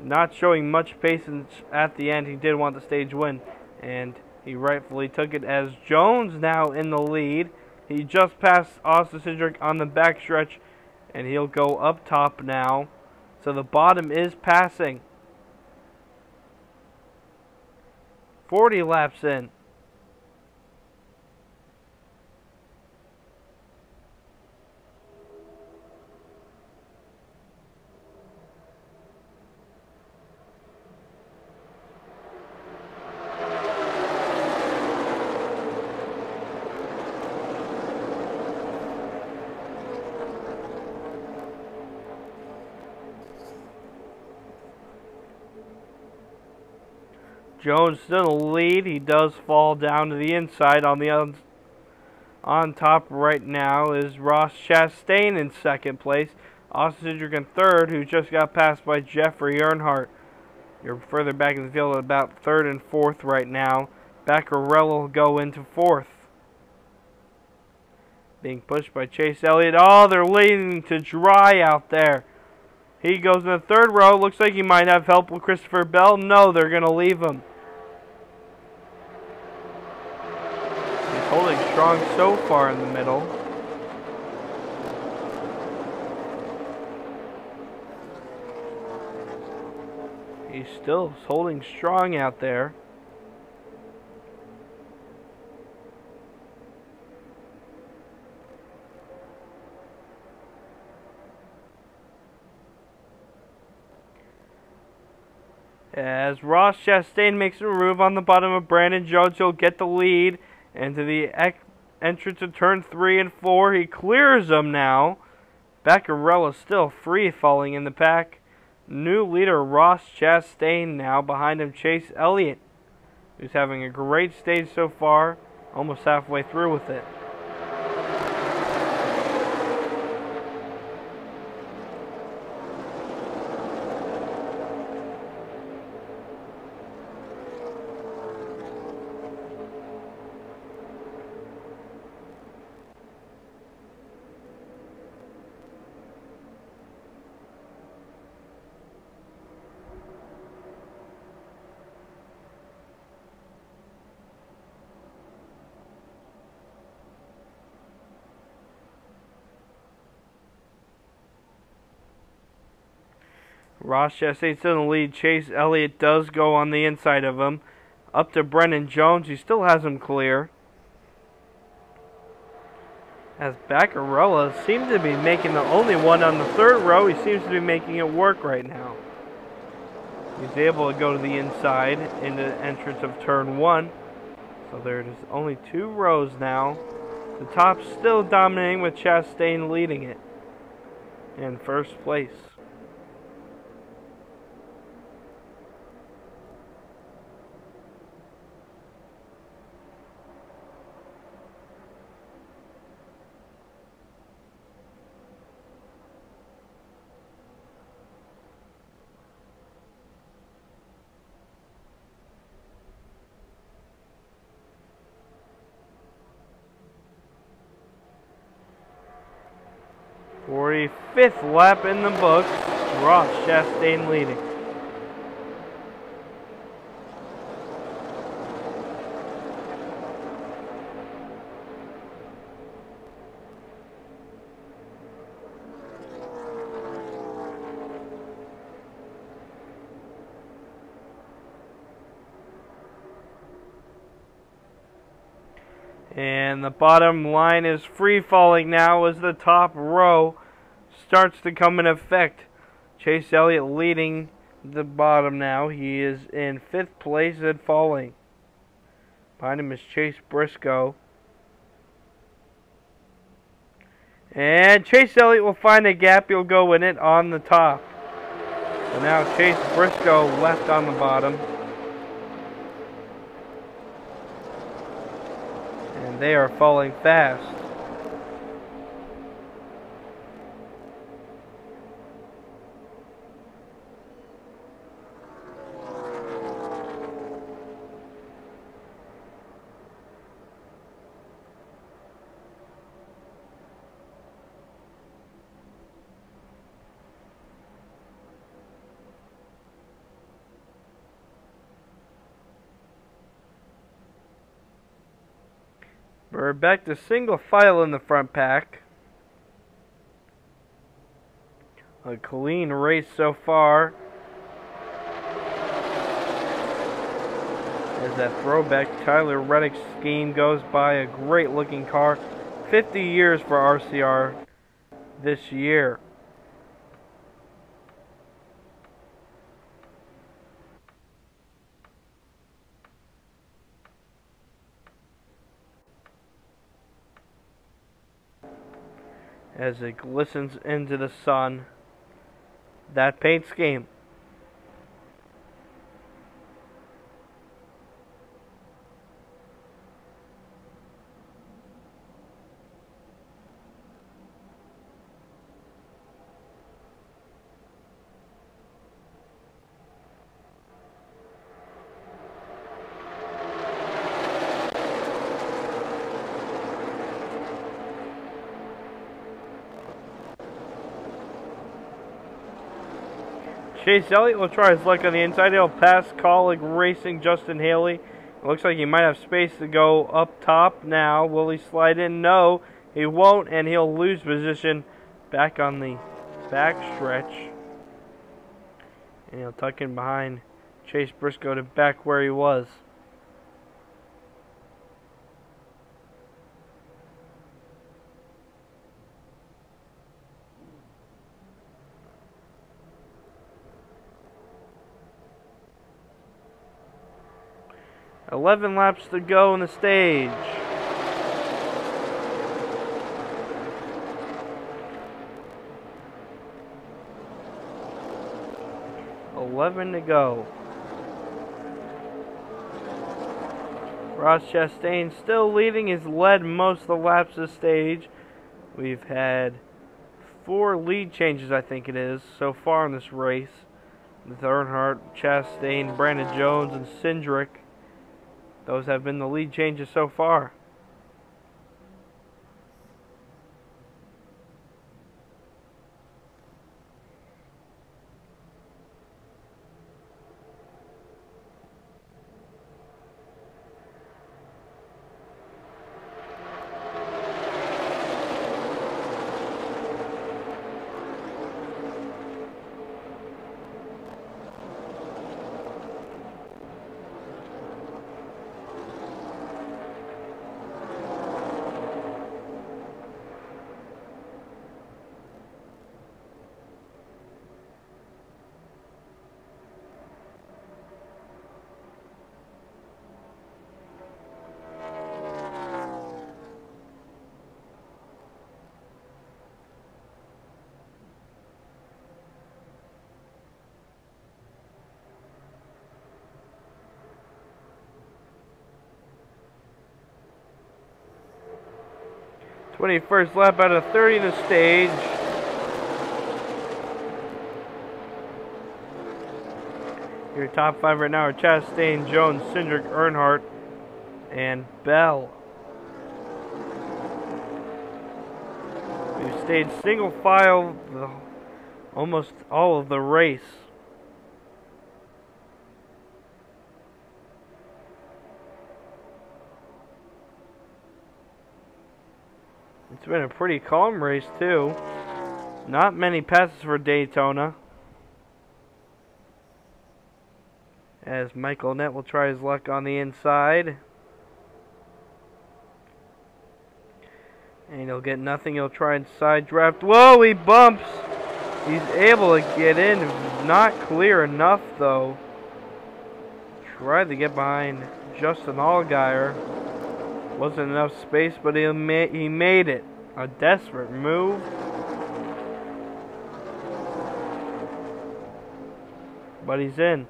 not showing much patience at the end. He did want the stage win, and he rightfully took it as Jones now in the lead. He just passed Austin Cindric on the backstretch, and he'll go up top now. So the bottom is passing. 40 laps in. Jones still in the lead. He does fall down to the inside. On top right now is Ross Chastain in second place. Austin Cindric in third, who just got passed by Jeffrey Earnhardt. You're further back in the field at about third and fourth right now. Baccarella will go into fourth. Being pushed by Chase Elliott. Oh, they're leading to dry out there. He goes in the third row. Looks like he might have help with Christopher Bell. No, they're going to leave him. Holding strong so far in the middle. He's still holding strong out there. As Ross Chastain makes a move on the bottom of Brandon Jones, he'll get the lead. Into the entrance of turn 3 and 4. He clears them now. Baccarella still free falling in the pack. New leader Ross Chastain now. Behind him Chase Elliott, who's having a great stage so far. Almost halfway through with it. Ross Chastain's still in the lead. Chase Elliott does go on the inside of him. Up to Brennan Jones. He still has him clear. As Baccarella seems to be making the only one on the third row. He seems to be making it work right now. He's able to go to the inside in the entrance of turn 1. So there's only 2 rows now. The top still dominating with Chastain leading it in first place. Fifth lap in the books. Ross Chastain leading. And the bottom line is free falling now as the top row starts to come in effect. Chase Elliott leading the bottom now. He is in 5th place and falling. Behind him is Chase Briscoe. And Chase Elliott will find a gap. He'll go in it on the top. So now Chase Briscoe left on the bottom. And they are falling fast. We're back to single file in the front pack. A clean race so far. As that throwback Tyler Reddick scheme goes by, a great looking car. 50 years for RCR this year. As it glistens into the sun. That paint scheme. Chase Elliott will try his luck on the inside. He'll pass Colleague Racing Justin Haley. It looks like he might have space to go up top now. Will he slide in? No, he won't, and he'll lose position back on the back stretch. And he'll tuck in behind Chase Briscoe to back where he was. $11 laps to go on the stage. $11 to go. Ross Chastain still leading. He's led most of the laps of the stage. We've had 4 lead changes, I think it is, so far in this race. With Earnhardt, Chastain, Brandon Jones, and Cindric. Those have been the lead changes so far. 21st lap out of 30 in the stage. Your top 5 right now are Chastain, Jones, Cindric, Earnhardt, and Bell. We've stayed single file almost all of the race. It's been a pretty calm race too. Not many passes for Daytona. As Michael Annett will try his luck on the inside. And he'll get nothing. He'll try and side draft. Whoa, he bumps. He's able to get in. Not clear enough though. Tried to get behind Justin Allgaier. Wasn't enough space, but he made it. A desperate move. But he's in.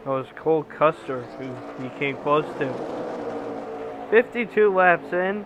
That was Cole Custer who he came close to. 52 laps in.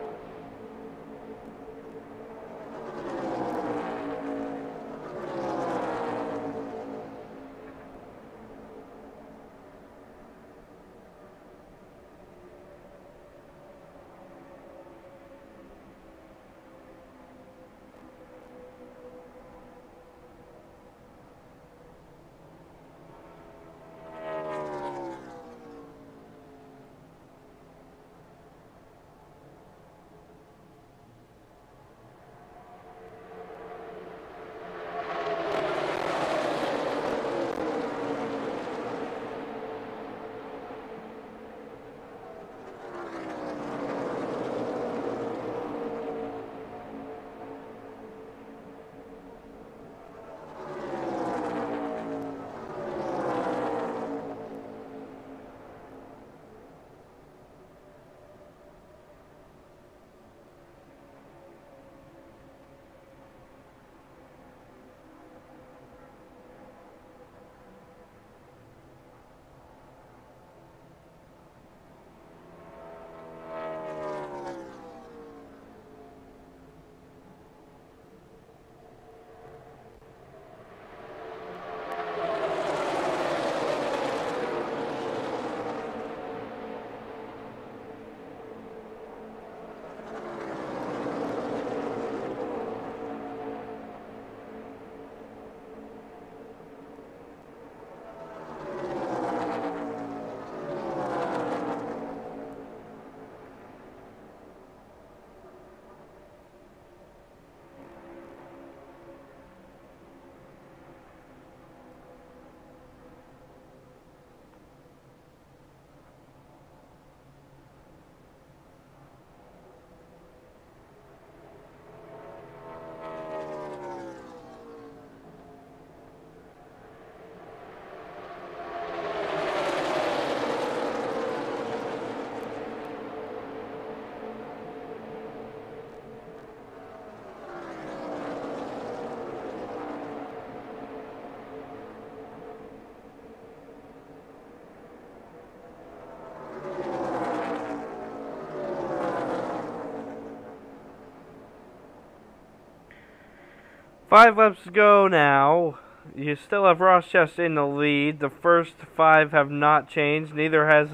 Five laps to go now. You still have Ross Chastain in the lead. The first 5 have not changed. Neither has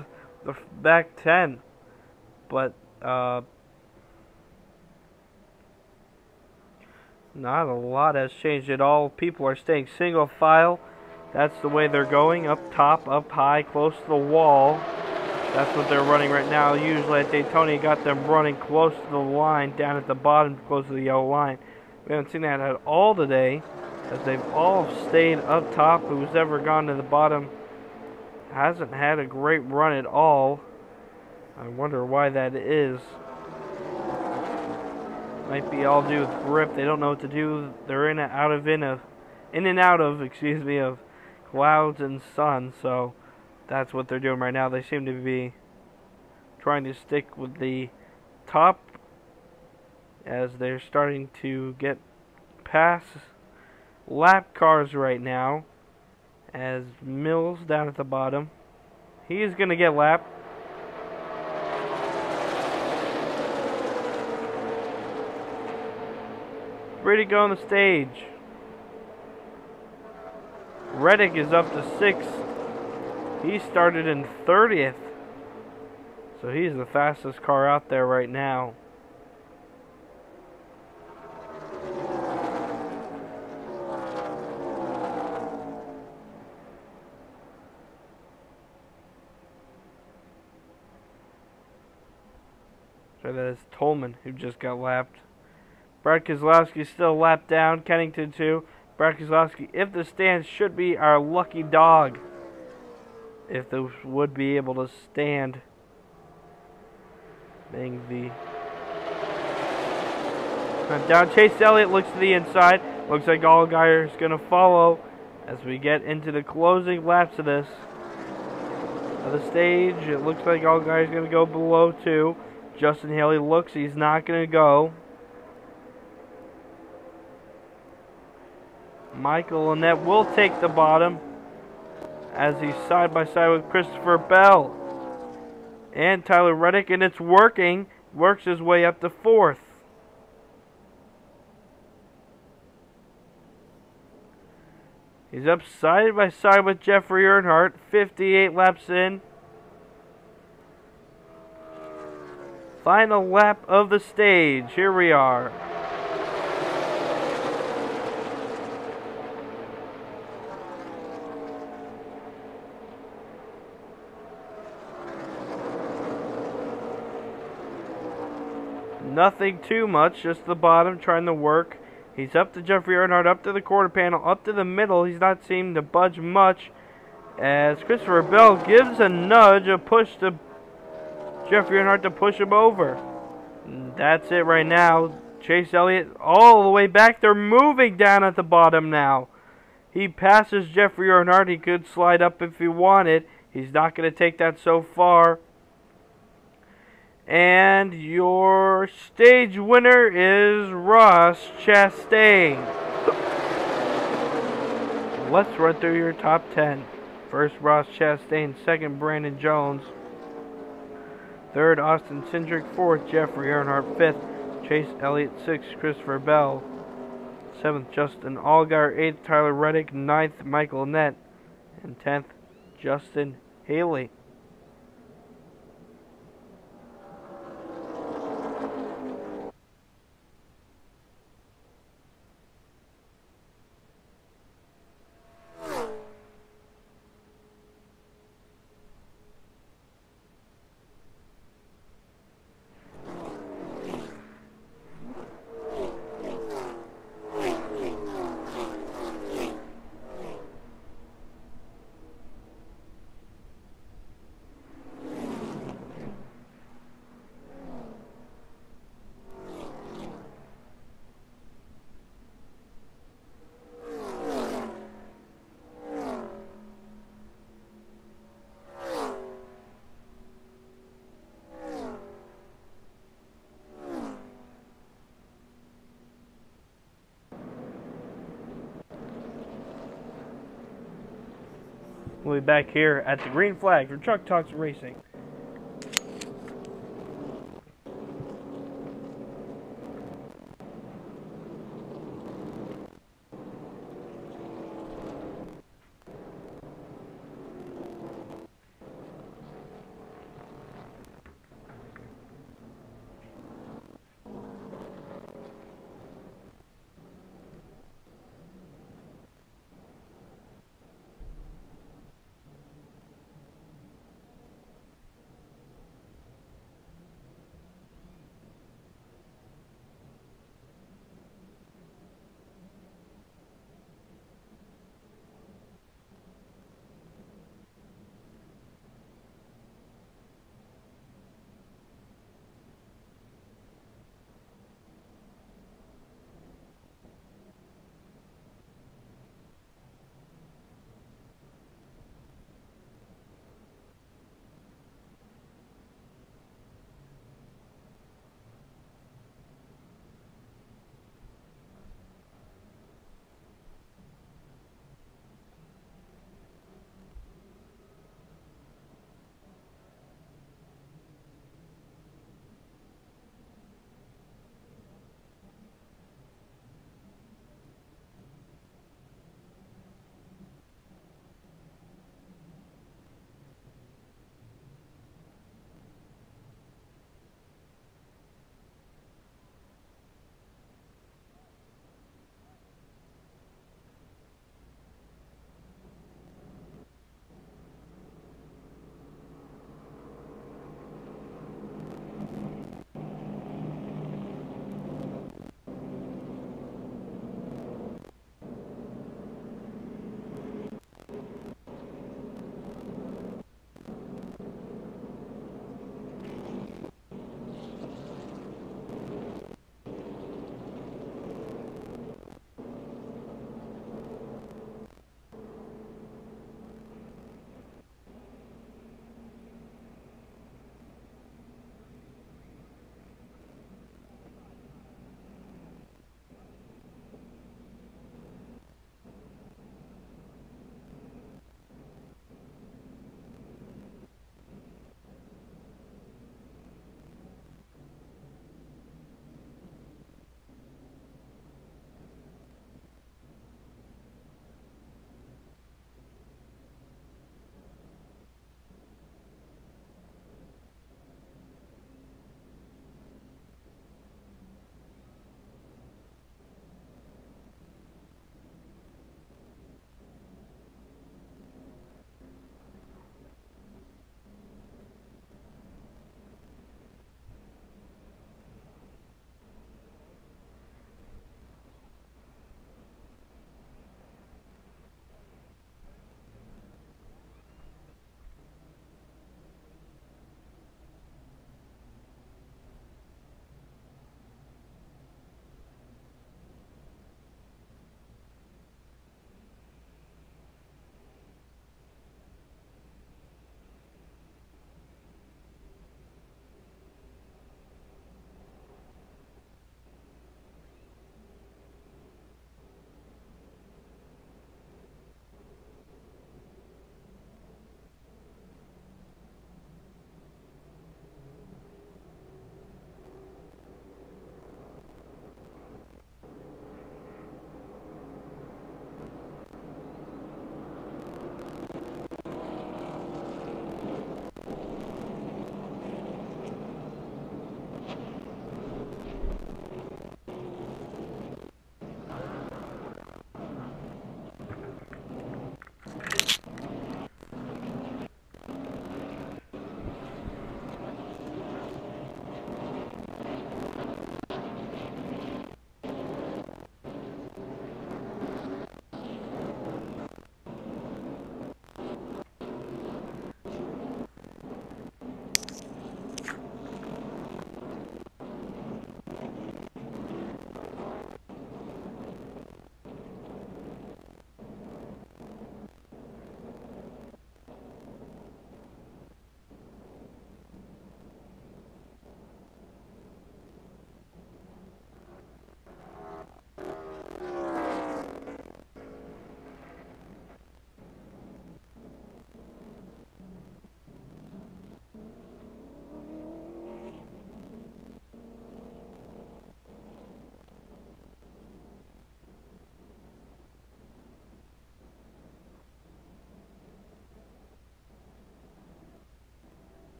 the back 10. But, not a lot has changed at all. People are staying single file. That's the way they're going. Up top, up high, close to the wall. That's what they're running right now. Usually at Daytona, you got them running close to the line, down at the bottom, close to the yellow line. We haven't seen that at all today, as they've all stayed up top. Who's ever gone to the bottom hasn't had a great run at all. I wonder why that is. Might be all due with grip. They don't know what to do. They're in and out of of clouds and sun. So that's what they're doing right now. They seem to be trying to stick with the top as they're starting to get past lap cars right now. As Mills down at the bottom, he's gonna get lapped. Ready to go on the stage. Reddick is up to 6th. He started in 30th. So he's the fastest car out there right now. So that is Tolman who just got lapped. Brad Keselowski still lapped down. Kennington too. Brad Keselowski, if the stands should be our lucky dog. If those would be able to stand. Being the down. Chase Elliott looks to the inside. Looks like Allgaier is going to follow as we get into the closing laps of this. Of the stage, it looks like Allgaier is going to go below 2. Justin Haley looks, he's not going to go. Michael Annett will take the bottom as he's side by side with Christopher Bell and Tyler Reddick, and it's working. Works his way up to 4th. He's up side by side with Jeffrey Earnhardt, 58 laps in. Final lap of the stage. Here we are. Nothing too much, just the bottom trying to work. He's up to Jeffrey Earnhardt, up to the quarter panel, up to the middle. He's not seeming to budge much as Christopher Bell gives a nudge, a push to Jeffrey Earnhardt to push him over. And that's it right now. Chase Elliott all the way back. They're moving down at the bottom now. He passes Jeffrey Earnhardt. He could slide up if he wanted. He's not going to take that so far. And your stage winner is Ross Chastain. Let's run through your top 10. First, Ross Chastain. Second, Brandon Jones. Third, Austin Cindric. Fourth, Jeffrey Earnhardt. Fifth, Chase Elliott. Sixth, Christopher Bell. Seventh, Justin Allgaier. Eighth, Tyler Reddick. Ninth, Michael Annett. And 10th, Justin Haley. We'll be back here at the green flag for Truck Talks Racing.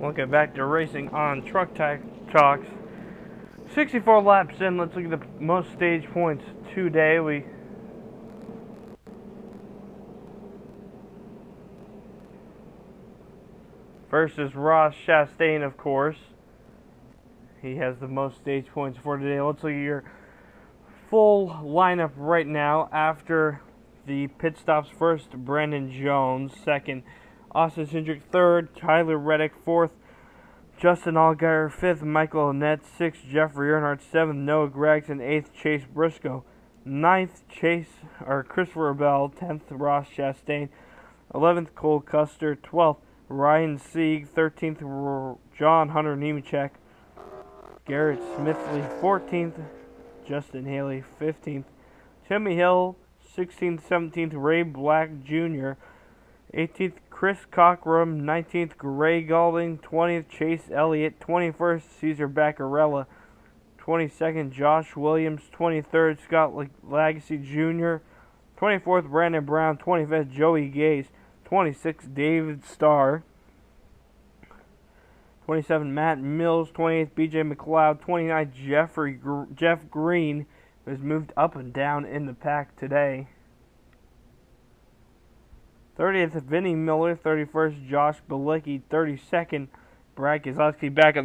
Welcome back to Racing on Truck Talks. 64 laps in. Let's look at the most stage points today. First is Ross Chastain, of course. He has the most stage points for today. Let's look at your full lineup right now. After the pit stops, first, Brandon Jones. Second, Austin Cindric. Third, Tyler Reddick. Fourth, Justin Allgaier. Fifth, Michael Annett. Sixth, Jeffrey Earnhardt. Seventh, Noah Gragson. Eighth, Chase Briscoe. Ninth, Christopher Bell. 10th, Ross Chastain. 11th, Cole Custer. 12th, Ryan Sieg. 13th, John Hunter Nemechek. Garrett Smithley. 14th, Justin Haley. 15th, Timmy Hill. 16th, 17th, Ray Black Jr. 18th, Chris Cockrum. 19th, Gray Galding. 20th, Chase Elliott. 21st, Cesar Baccarella. 22nd, Josh Williams. 23rd, Scott Lagasse Jr. 24th, Brandon Brown. 25th, Joey Gase. 26th, David Starr. 27th, Matt Mills. 28th, BJ McLeod. 29th, Jeff Green, who has moved up and down in the pack today. 30th, Vinnie Miller. 31st, Josh Bilicki. 32nd, Brad Keselowski back on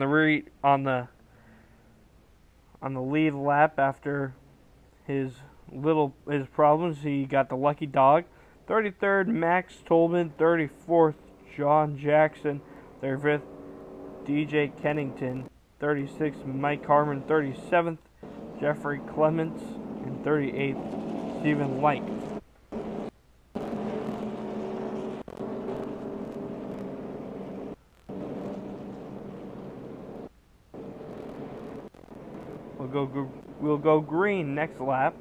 the lead lap after his problems. He got the lucky dog. 33rd, Max Tolman. 34th, John Jackson. 35th, DJ Kennington. 36th, Mike Harmon. 37th, Jeffrey Clements. And 38th, Stephen Light. We'll go green next lap.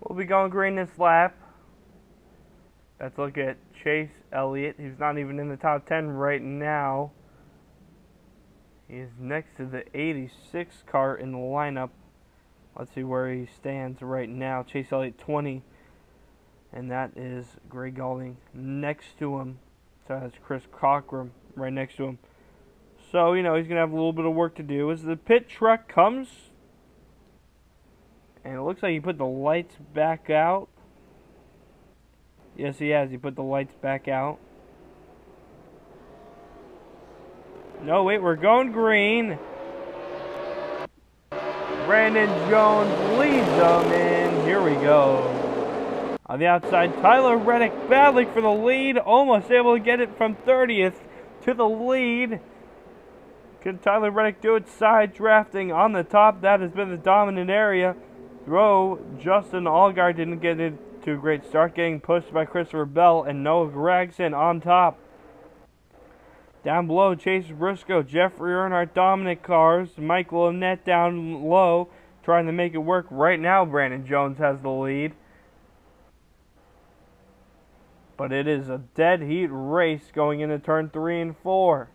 We'll be going green this lap. Let's look at Chase Elliott. He's not even in the top 10 right now. He is next to the 86 car in the lineup. Let's see where he stands right now. Chase Elliott 20. And that is Gray Galding next to him. So that's Chris Cockrum right next to him. So, he's going to have a little bit of work to do. As the pit truck comes, and it looks like he put the lights back out. Yes, he has. He put the lights back out. No, wait, we're going green. Brandon Jones leads them, and here we go. On the outside, Tyler Reddick battling for the lead. Almost able to get it from 30th to the lead. Can Tyler Reddick do it? Side drafting on the top. That has been the dominant area. Justin Allgaier didn't get into a great start, getting pushed by Christopher Bell and Noah Gragson on top. Down below, Chase Briscoe, Jeffrey Earnhardt, dominant cars. Michael Annett down low, trying to make it work. Right now, Brandon Jones has the lead. But it is a dead heat race going into turn 3 and 4.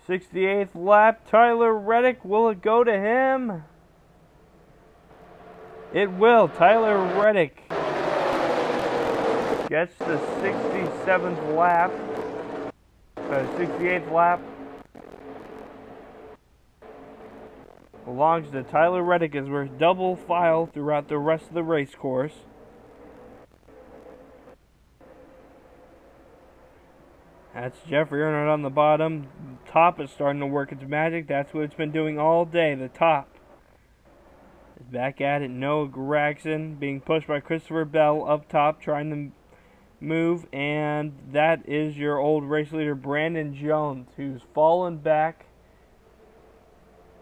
68th lap, Tyler Reddick, will it go to him? It will. Tyler Reddick gets the 67th lap, 68th lap. belongs to Tyler Reddick as we're double file throughout the rest of the race course. That's Jeffrey Earnhardt on the bottom. Top is starting to work its magic. That's what it's been doing all day. The top is back at it. Noah Gragson being pushed by Christopher Bell up top, trying to move. And that is your old race leader, Brandon Jones, who's fallen back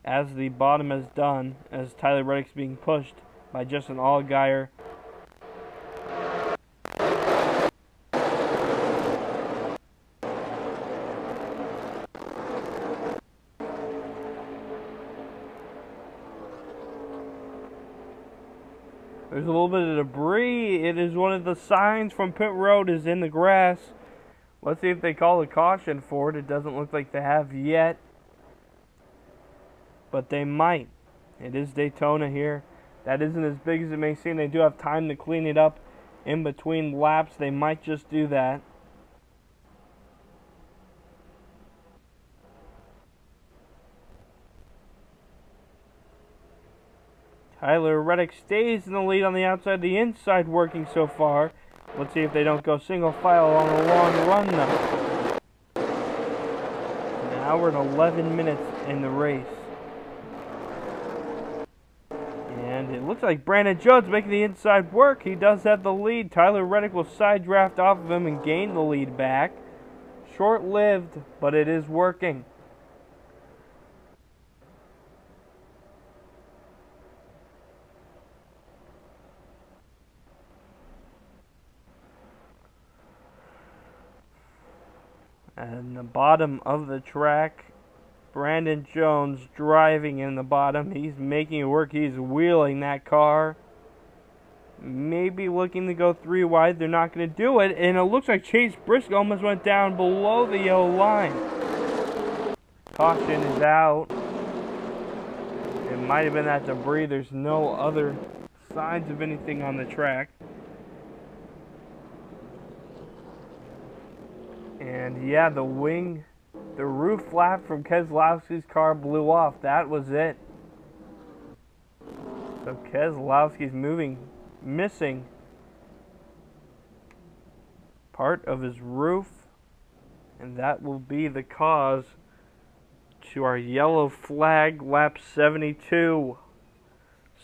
as the bottom is done, as Tyler Reddick's being pushed by Justin Allgaier. There's a little bit of debris. It is one of the signs from pit road is in the grass. Let's see if they call a caution for it. It doesn't look like they have yet, but they might. It is Daytona here. That isn't as big as it may seem. They do have time to clean it up in between laps. They might just do that. Tyler Reddick stays in the lead on the outside. The inside working so far. Let's see if they don't go single file on a long run now. Now we're at 11 minutes in the race. And it looks like Brandon Jones making the inside work. He does have the lead. Tyler Reddick will side draft off of him and gain the lead back. Short-lived, but it is working. And the bottom of the track, Brandon Jones driving in the bottom. He's making it work. He's wheeling that car. Maybe looking to go 3 wide. They're not going to do it. And it looks like Chase Briscoe almost went down below the yellow line. Caution is out. It might have been that debris. There's no other signs of anything on the track. And yeah, the roof flap from Keselowski's car blew off. That was it. So Keselowski's missing part of his roof. And that will be the cause to our yellow flag, lap 72.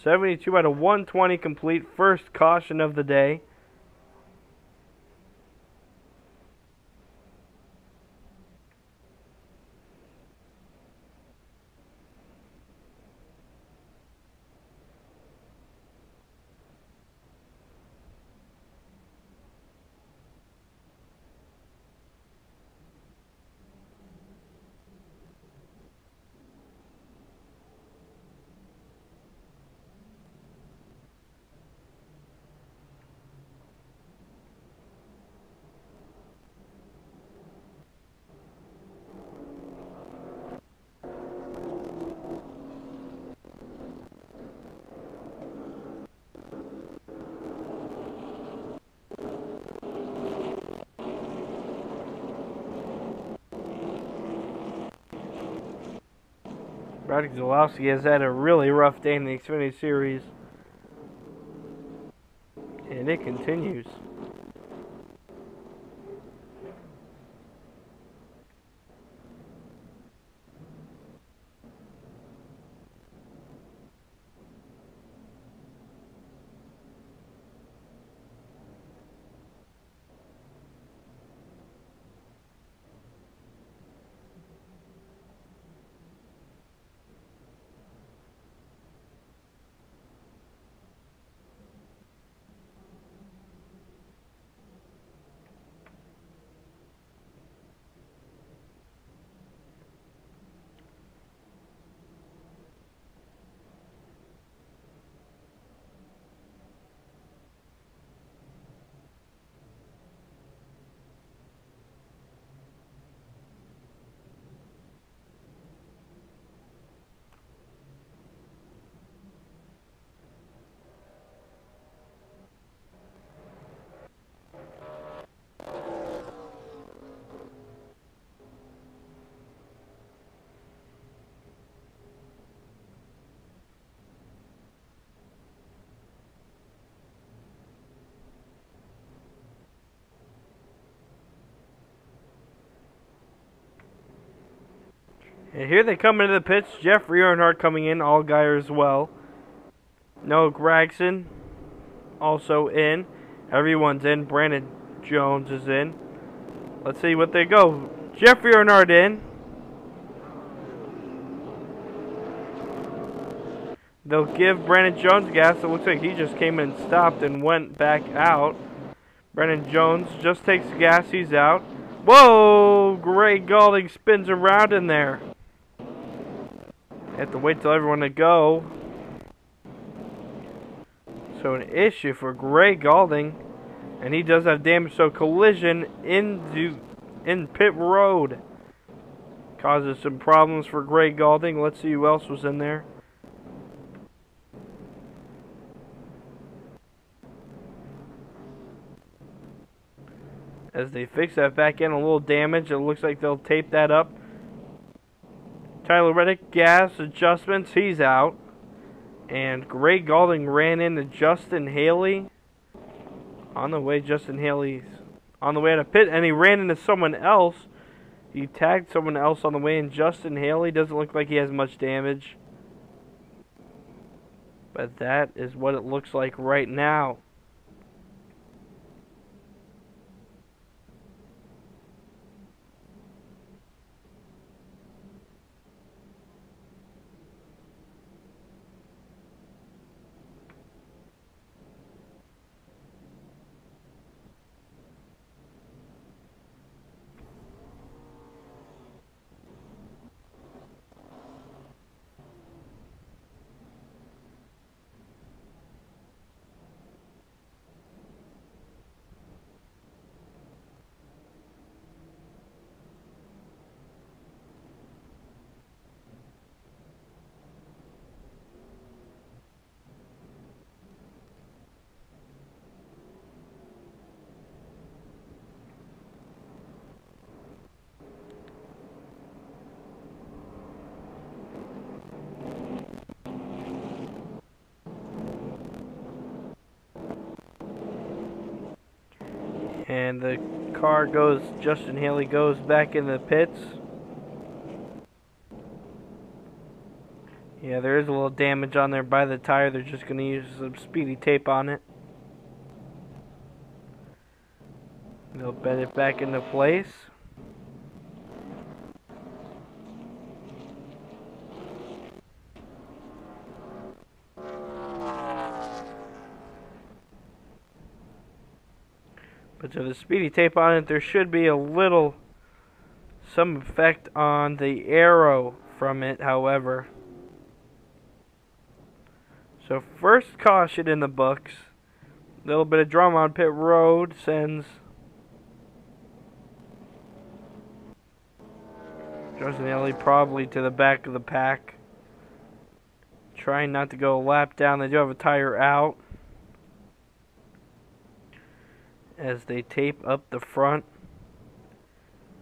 72 out of 120 complete, first caution of the day. Brad Keselowski has had a really rough day in the Xfinity Series. And it continues. And here they come into the pits. Jeffrey Earnhardt coming in, Allgaier as well. Noah Gragson also in. Everyone's in. Brandon Jones is in. Let's see what they go. Jeffrey Earnhardt in. They'll give Brandon Jones gas. It looks like he just came in and stopped and went back out. Brandon Jones just takes the gas. He's out. Whoa! Greg Gaulding spins around in there. Have to wait till everyone to go. So an issue for Greg Gaulding. And he does have damage. So collision in pit road. Causes some problems for Greg Gaulding. Let's see who else was in there. As they fix that back end, a little damage. It looks like they'll tape that up. Tyler Reddick, gas adjustments. He's out. And Greg Gaulding ran into Justin Haley. On the way, Justin Haley's on the way to pit. And he ran into someone else. He tagged someone else on the way. And Justin Haley doesn't look like he has much damage. But that is what it looks like right now. And the car goes, Justin Haley goes back in the pits. Yeah, there is a little damage on there by the tire. They're just going to use some speedy tape on it. They'll bend it back into place. But to the speedy tape on it, there should be some effect on the aero from it, however. So first caution in the books. A little bit of drama on pit road sends Justin Haley probably to the back of the pack. Trying not to go a lap down. They do have a tire out. As they tape up the front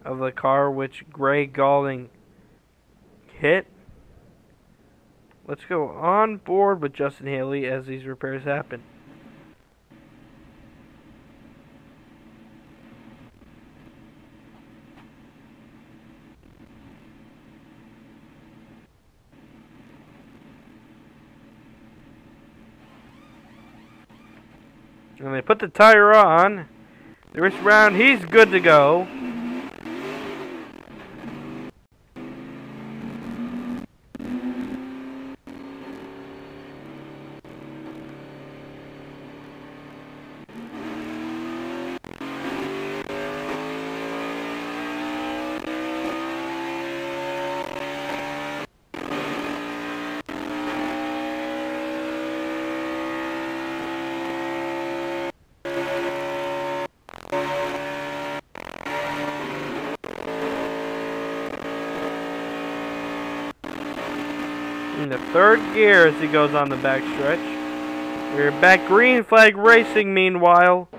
of the car, which Greg Gaulding hit. Let's go on board with Justin Haley as these repairs happen. And they put the tire on. The wrist round, he's good to go. In the third gear as he goes on the backstretch. We're back green flag racing meanwhile.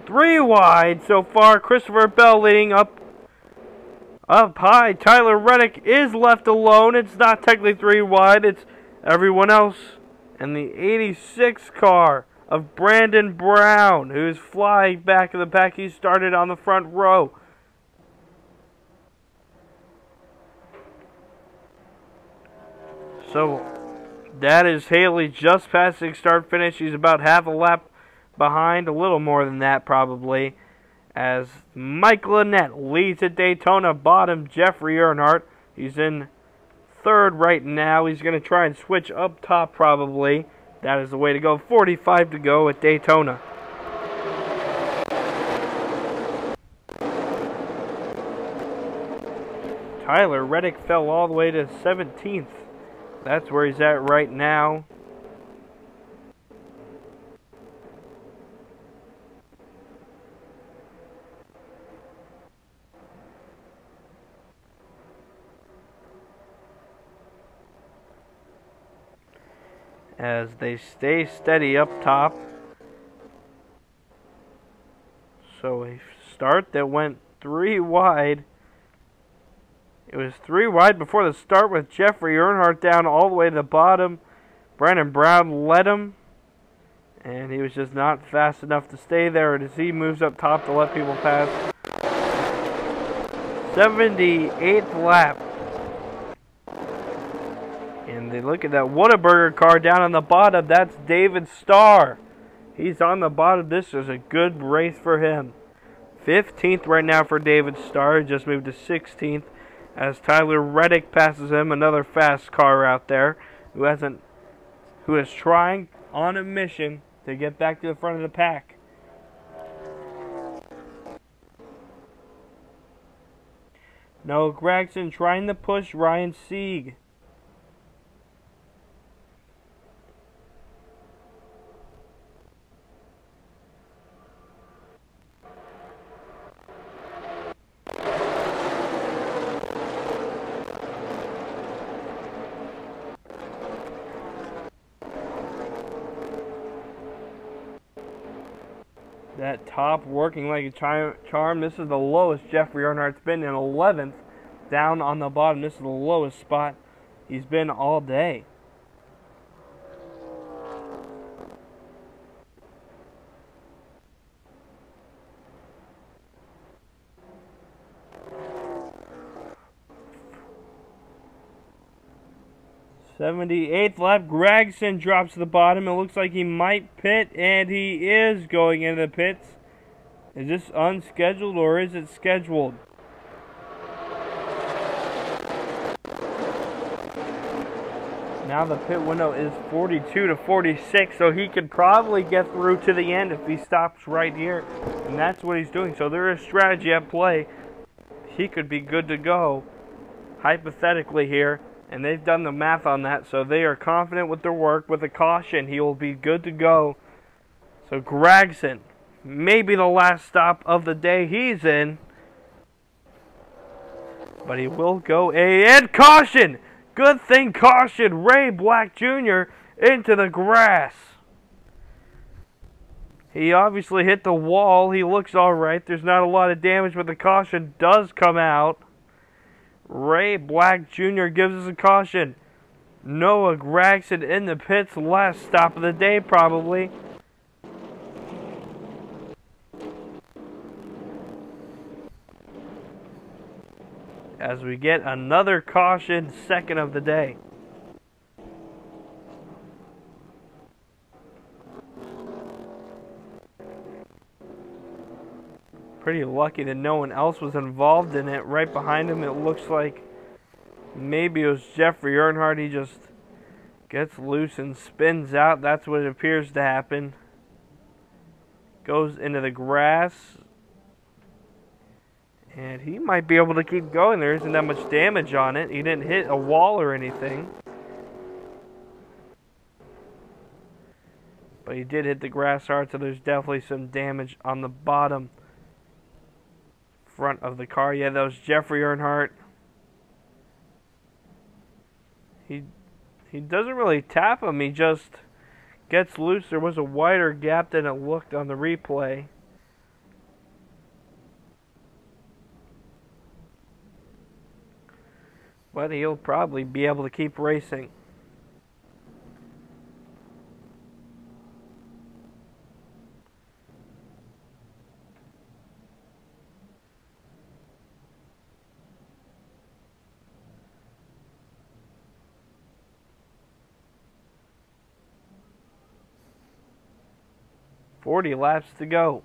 3 wide so far. Christopher Bell leading up high. Tyler Reddick is left alone. It's not technically 3 wide. It's everyone else. And the 86 car of Brandon Brown, who's flying back in the pack. He started on the front row. So that is Haley just passing start finish. He's about half a lap behind, a little more than that probably, as Mike Lynette leads at Daytona. Bottom, Jeffrey Earnhardt. He's in third right now. He's going to try and switch up top probably. That is the way to go. 45 to go at Daytona. Tyler Reddick fell all the way to 17th. That's where he's at right now. As they stay steady up top. So a start that went 3 wide. It was 3 wide before the start with Jeffrey Earnhardt down all the way to the bottom. Brandon Brown led him, and he was just not fast enough to stay there as he moves up top to let people pass. 78th lap. And they look at that Whataburger car down on the bottom. That's David Starr. He's on the bottom. This is a good race for him. 15th right now for David Starr. He just moved to 16th. As Tyler Reddick passes him, another fast car out there who is trying on a mission to get back to the front of the pack. Noah Gragson trying to push Ryan Sieg. That top working like a charm. This is the lowest Jeffrey Earnhardt's been in 11th. Down on the bottom. This is the lowest spot he's been all day. '78th lap, Gragson drops to the bottom. It looks like he might pit, and he is going into the pits. Is this unscheduled or is it scheduled? Now the pit window is 42 to 46, so he could probably get through to the end if he stops right here. And that's what he's doing. So there is strategy at play. He could be good to go, hypothetically here. And they've done the math on that, so they are confident with their work. With a caution, he will be good to go. So Gragson, maybe the last stop of the day he's in. But he will go and caution! Good thing caution! Ray Black Jr. into the grass. He obviously hit the wall. He looks alright. There's not a lot of damage, but the caution does come out. Ray Black Jr. gives us a caution. Noah Gragson in the pits, last stop of the day probably. As we get another caution, second of the day. Pretty lucky that no one else was involved in it. Right behind him, it looks like maybe it was Jeffrey Earnhardt. He just gets loose and spins out. That's what it appears to happen. Goes into the grass. And he might be able to keep going. There isn't that much damage on it. He didn't hit a wall or anything. But he did hit the grass hard, so there's definitely some damage on the bottom front of the car. Yeah, that was Jeffrey Earnhardt. He doesn't really tap him. He just gets loose. There was a wider gap than it looked on the replay. But he'll probably be able to keep racing. 40 laps to go.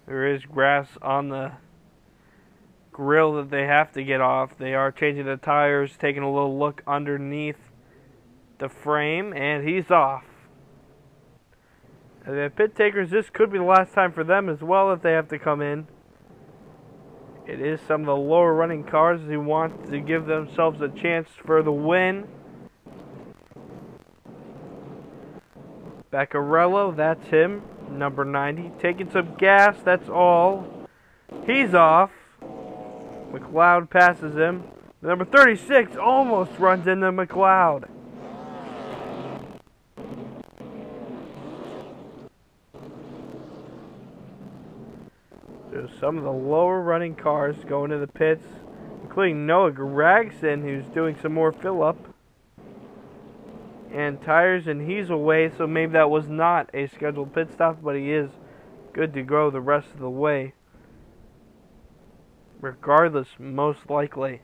There is grass on the grill that they have to get off. They are changing the tires, taking a little look underneath the frame, and he's off. And the pit takers, this could be the last time for them as well if they have to come in. It is some of the lower running cars who want to give themselves a chance for the win. Beccarello, that's him, number 90, taking some gas, that's all. He's off. McLeod passes him. Number 36 almost runs into McLeod. So some of the lower running cars going to the pits, including Noah Gragson, who's doing some more fill-up. And tires, and he's away, so maybe that was not a scheduled pit stop, but he is good to go the rest of the way. Regardless, most likely.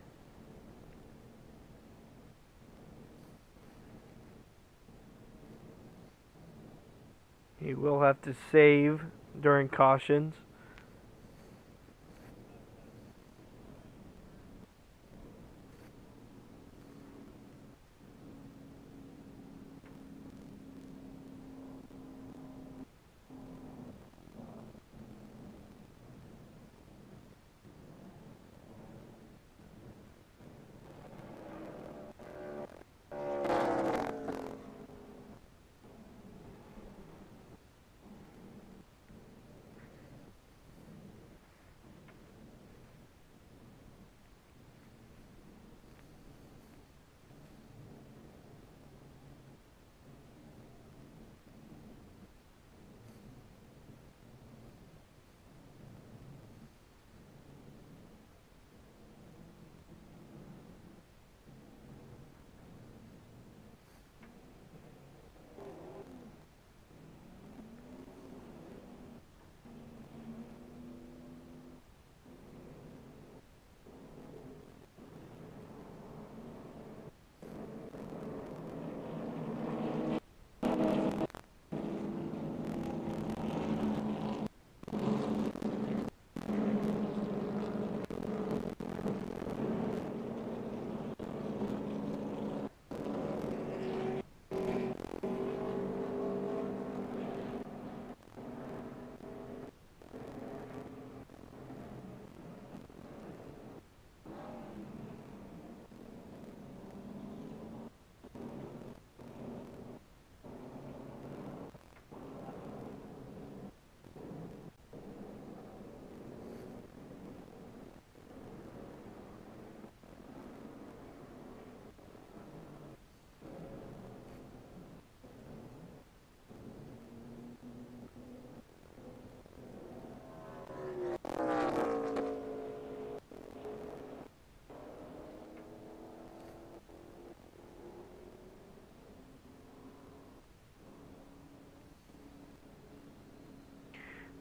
He will have to save during cautions.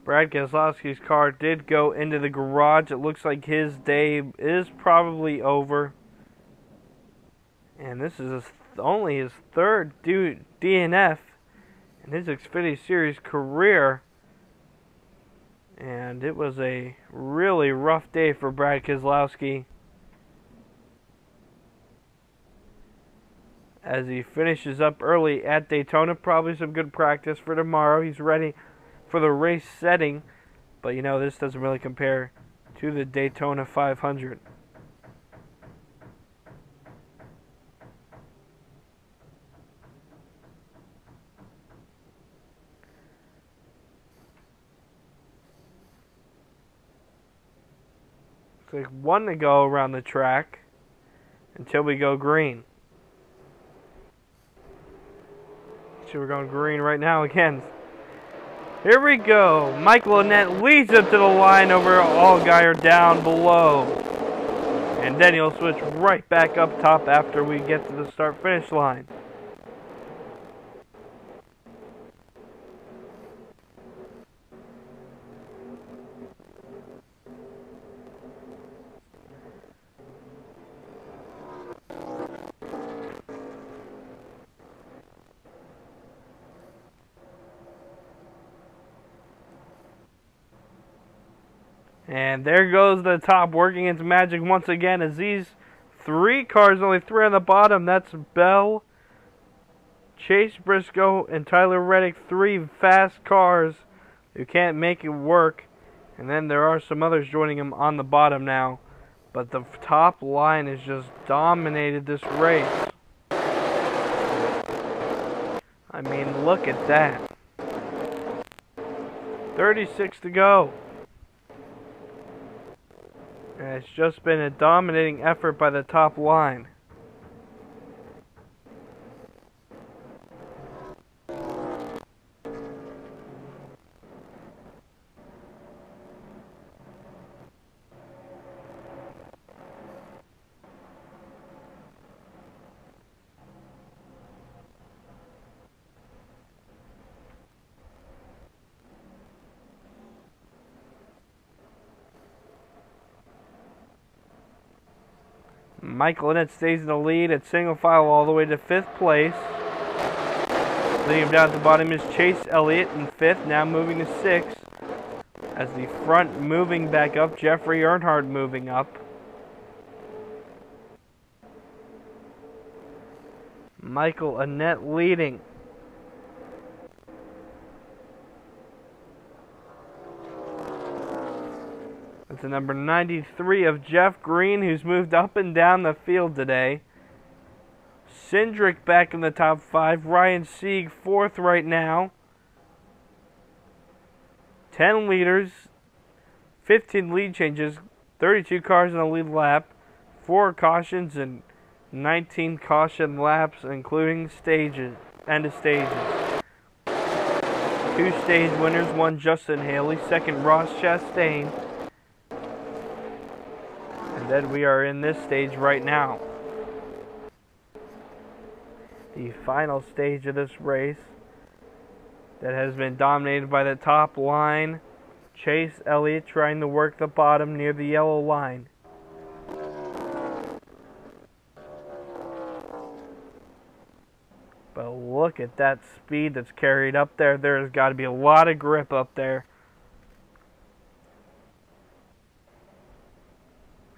Brad Keselowski's car did go into the garage. It looks like his day is probably over. And this is only his third DNF in his Xfinity Series career. And it was a really rough day for Brad Keselowski as he finishes up early at Daytona. Probably some good practice for tomorrow. He's ready for the race setting, but you know, this doesn't really compare to the Daytona 500. Looks like one to go around the track until we go green. So we're going green right now again. Here we go. Michael Annett leads up to the line over Allgaier down below. And then he'll switch right back up top after we get to the start-finish line. And there goes the top working its magic once again as these 3 cars, only 3 on the bottom. That's Bell, Chase Briscoe, and Tyler Reddick. 3 fast cars who can't make it work. And then there are some others joining him on the bottom now. But the top line has just dominated this race. I mean, look at that. 36 to go. And it's just been a dominating effort by the top line. Michael Annett stays in the lead at single file all the way to 5th place. Leading him down at the bottom is Chase Elliott in 5th, now moving to 6th. As the front moving back up, Jeffrey Earnhardt moving up. Michael Annett leading. That's the number 93 of Jeff Green, who's moved up and down the field today. Cindric back in the top 5. Ryan Sieg 4th right now. 10 leaders, 15 lead changes, 32 cars in the lead lap, 4 cautions, and 19 caution laps, including stages, end of stages. 2 stage winners, 1 Justin Haley, 2nd Ross Chastain. And then we are in this stage right now. The final stage of this race that has been dominated by the top line. Chase Elliott trying to work the bottom near the yellow line. But look at that speed that's carried up there. There's got to be a lot of grip up there.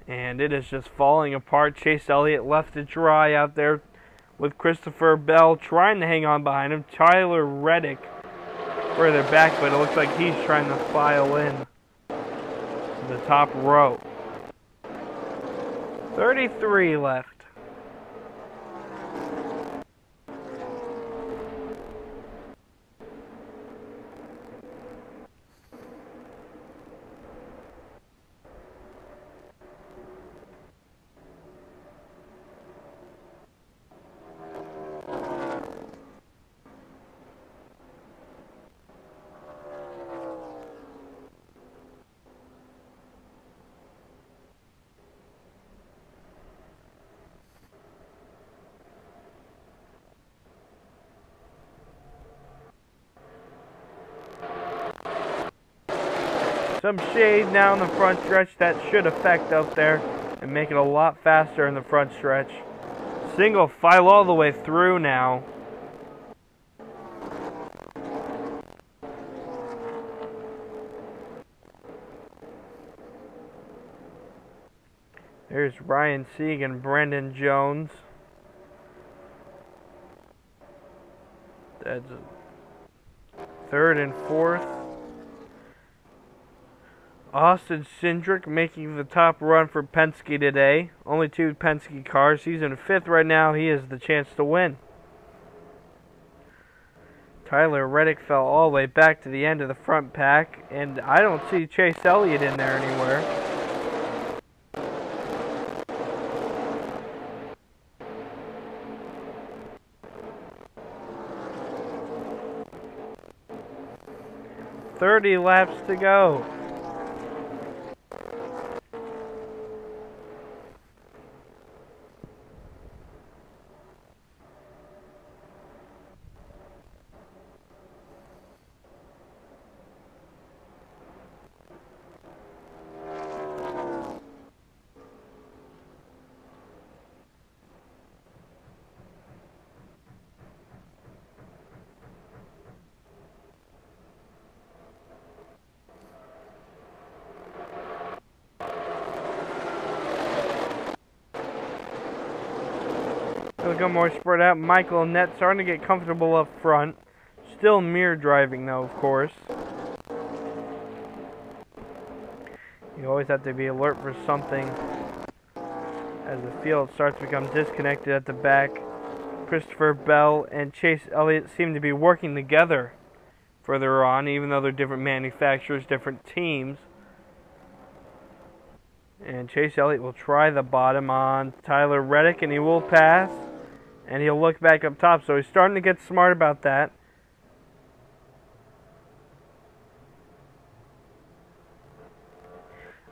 And it is just falling apart. Chase Elliott left to dry out there with Christopher Bell trying to hang on behind him. Tyler Reddick further back, but it looks like he's trying to file in to the top row. 33 left. Some shade now in the front stretch that should affect out there and make it a lot faster in the front stretch. Single file all the way through now. There's Ryan Sieg and Brandon Jones. That's 3rd and 4th. Austin Cindric making the top run for Penske today. Only 2 Penske cars. He's in 5th right now. He has the chance to win. Tyler Reddick fell all the way back to the end of the front pack. And I don't see Chase Elliott in there anywhere. "30 laps to go." go more spread out. Michael Annett starting to get comfortable up front. Still mirror driving though, of course. You always have to be alert for something as the field starts to become disconnected at the back. Christopher Bell and Chase Elliott seem to be working together further on, even though they're different manufacturers, different teams. And Chase Elliott will try the bottom on Tyler Reddick, and he will pass. And he'll look back up top, so he's starting to get smart about that.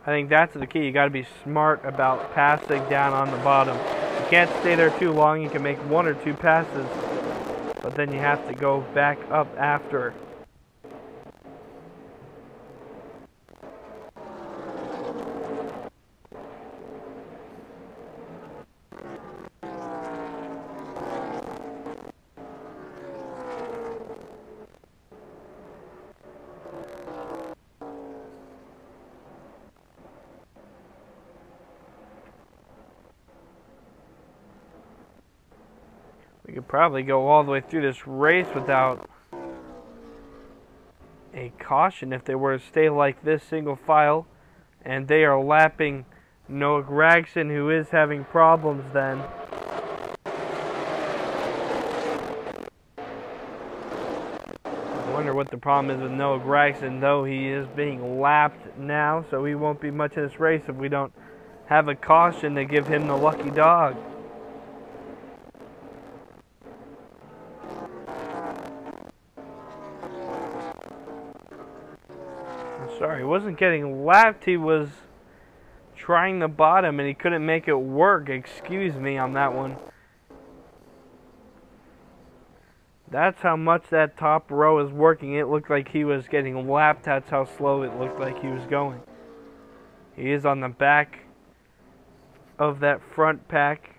I think that's the key. You got to be smart about passing down on the bottom. You can't stay there too long. You can make 1 or 2 passes, but then you have to go back up after. We could probably go all the way through this race without a caution if they were to stay like this single file. And they are lapping Noah Gragson, who is having problems then. I wonder what the problem is with Noah Gragson, though he is being lapped now, so he won't be much in this race if we don't have a caution to give him the lucky dog. Sorry, he wasn't getting lapped, he was trying the bottom and he couldn't make it work. Excuse me on that one. That's how much that top row is working. It looked like he was getting lapped. That's how slow it looked like he was going. He is on the back of that front pack.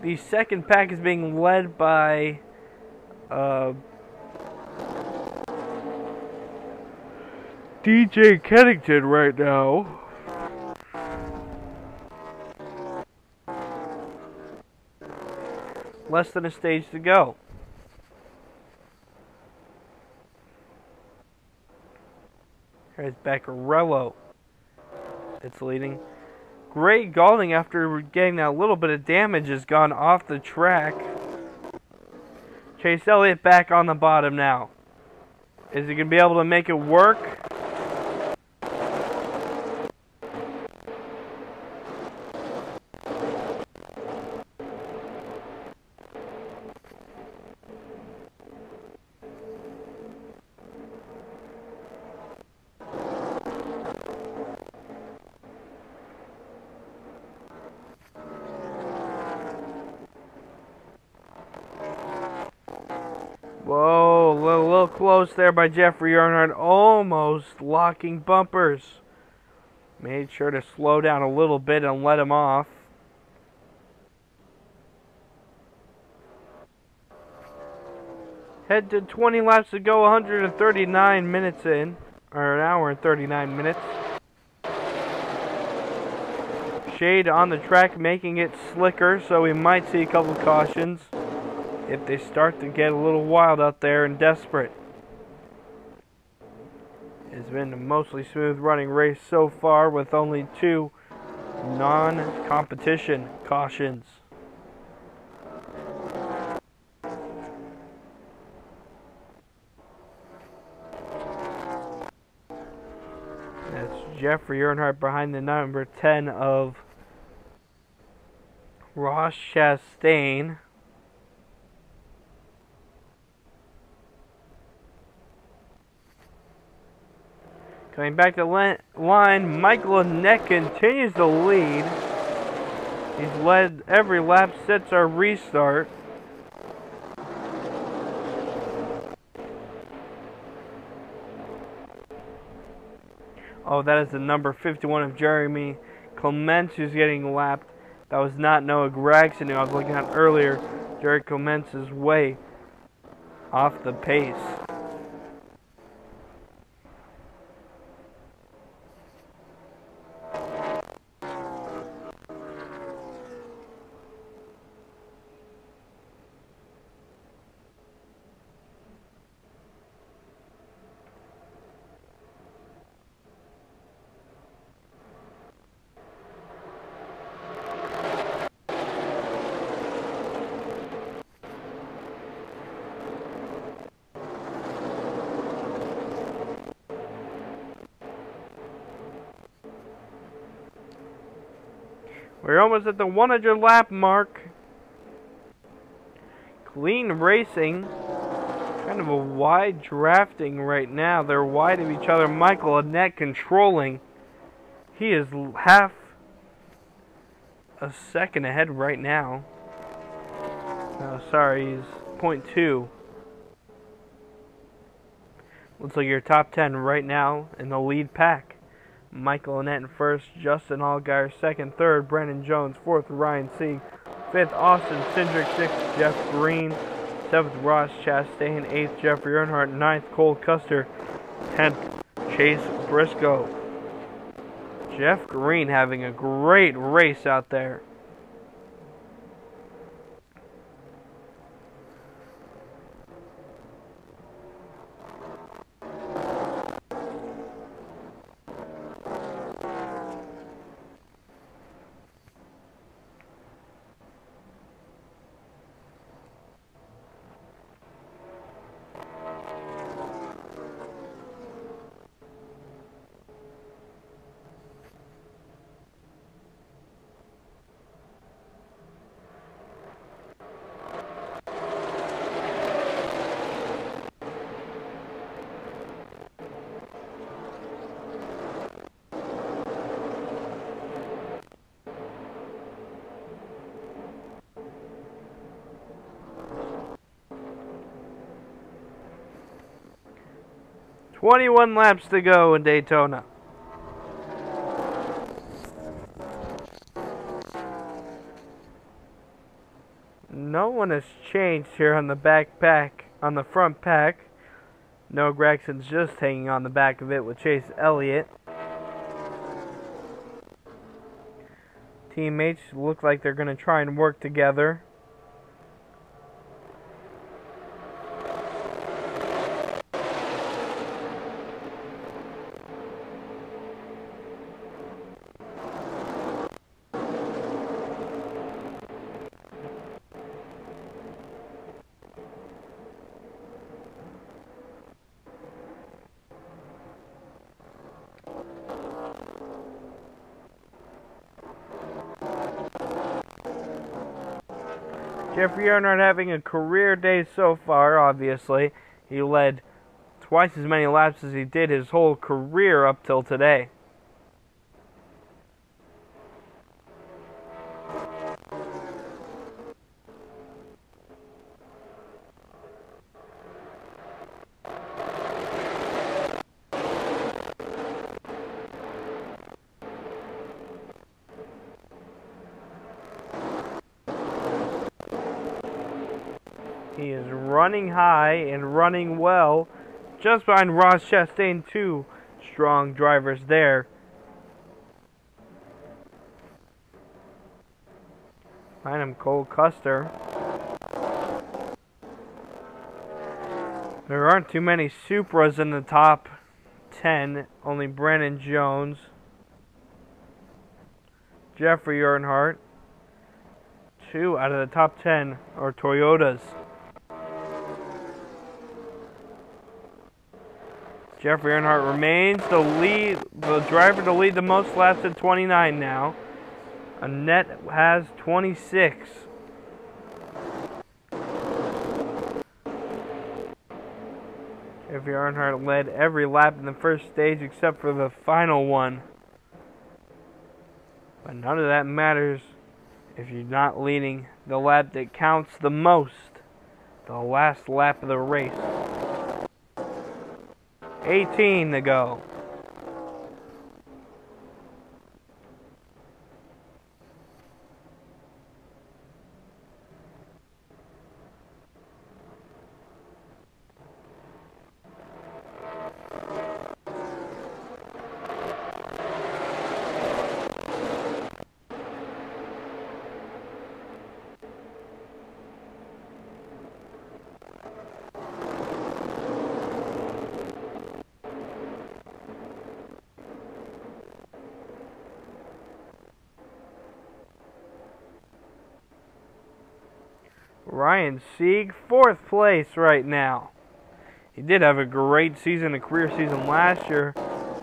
The second pack is being led by DJ Kennington right now. Less than a stage to go. Here's Beccarello. It's leading. Greg Gaulding, after getting that little bit of damage, has gone off the track. Chase Elliott back on the bottom now. Is he going to be able to make it work? Whoa, a little close there by Jeffrey Earnhardt, almost locking bumpers. Made sure to slow down a little bit and let him off. Head to 20 laps to go, 139 minutes in, or an hour and 39 minutes. Shade on the track, making it slicker, so we might see a couple cautions if they start to get a little wild out there and desperate. It's been a mostly smooth running race so far with only 2 non-competition cautions. That's Jeffrey Earnhardt behind the number 10 of Ross Chastain. Coming back to line, Michael Annett continues to lead. He's led every lap since our restart. Oh, that is the number 51 of Jeremy Clements who's getting lapped. That was not Noah Gragson, who I was looking at earlier. Jerry Clements' way off the pace. We're almost at the 100 lap mark. Clean racing. Kind of a wide drafting right now. They're wide of each other. Michael Annett controlling. He is half a second ahead right now. No, sorry, he's 0.2. Looks like your top 10 right now in the lead pack. Michael Annett in first, Justin Allgaier second, third, Brandon Jones fourth, Ryan Sieg fifth, Austin Cindric sixth, Jeff Green seventh, Ross Chastain eighth, Jeffrey Earnhardt ninth, Cole Custer 10th, Chase Briscoe. Jeff Green having a great race out there. "21 laps to go in Daytona." No one has changed here on the back pack, on the front pack. Noah Gragson's just hanging on the back of it with Chase Elliott. Teammates look like they're going to try and work together. Jeffrey Earnhardt having a career day so far, obviously. He led twice as many laps as he did his whole career up till today. He is running high and running well, just behind Ross Chastain, two strong drivers there. Behind him, Cole Custer. There aren't too many Supras in the top 10, only Brandon Jones, Jeffrey Earnhardt. 2 out of the top 10 are Toyotas. Jeffrey Earnhardt remains the driver to lead the most laps at 29 now. Annett has 26. Jeffrey Earnhardt led every lap in the first stage except for the final one. But none of that matters if you're not leading the lap that counts the most, the last lap of the race. 18 to go. Ryan Sieg, 4th place right now. He did have a great season, a career season last year.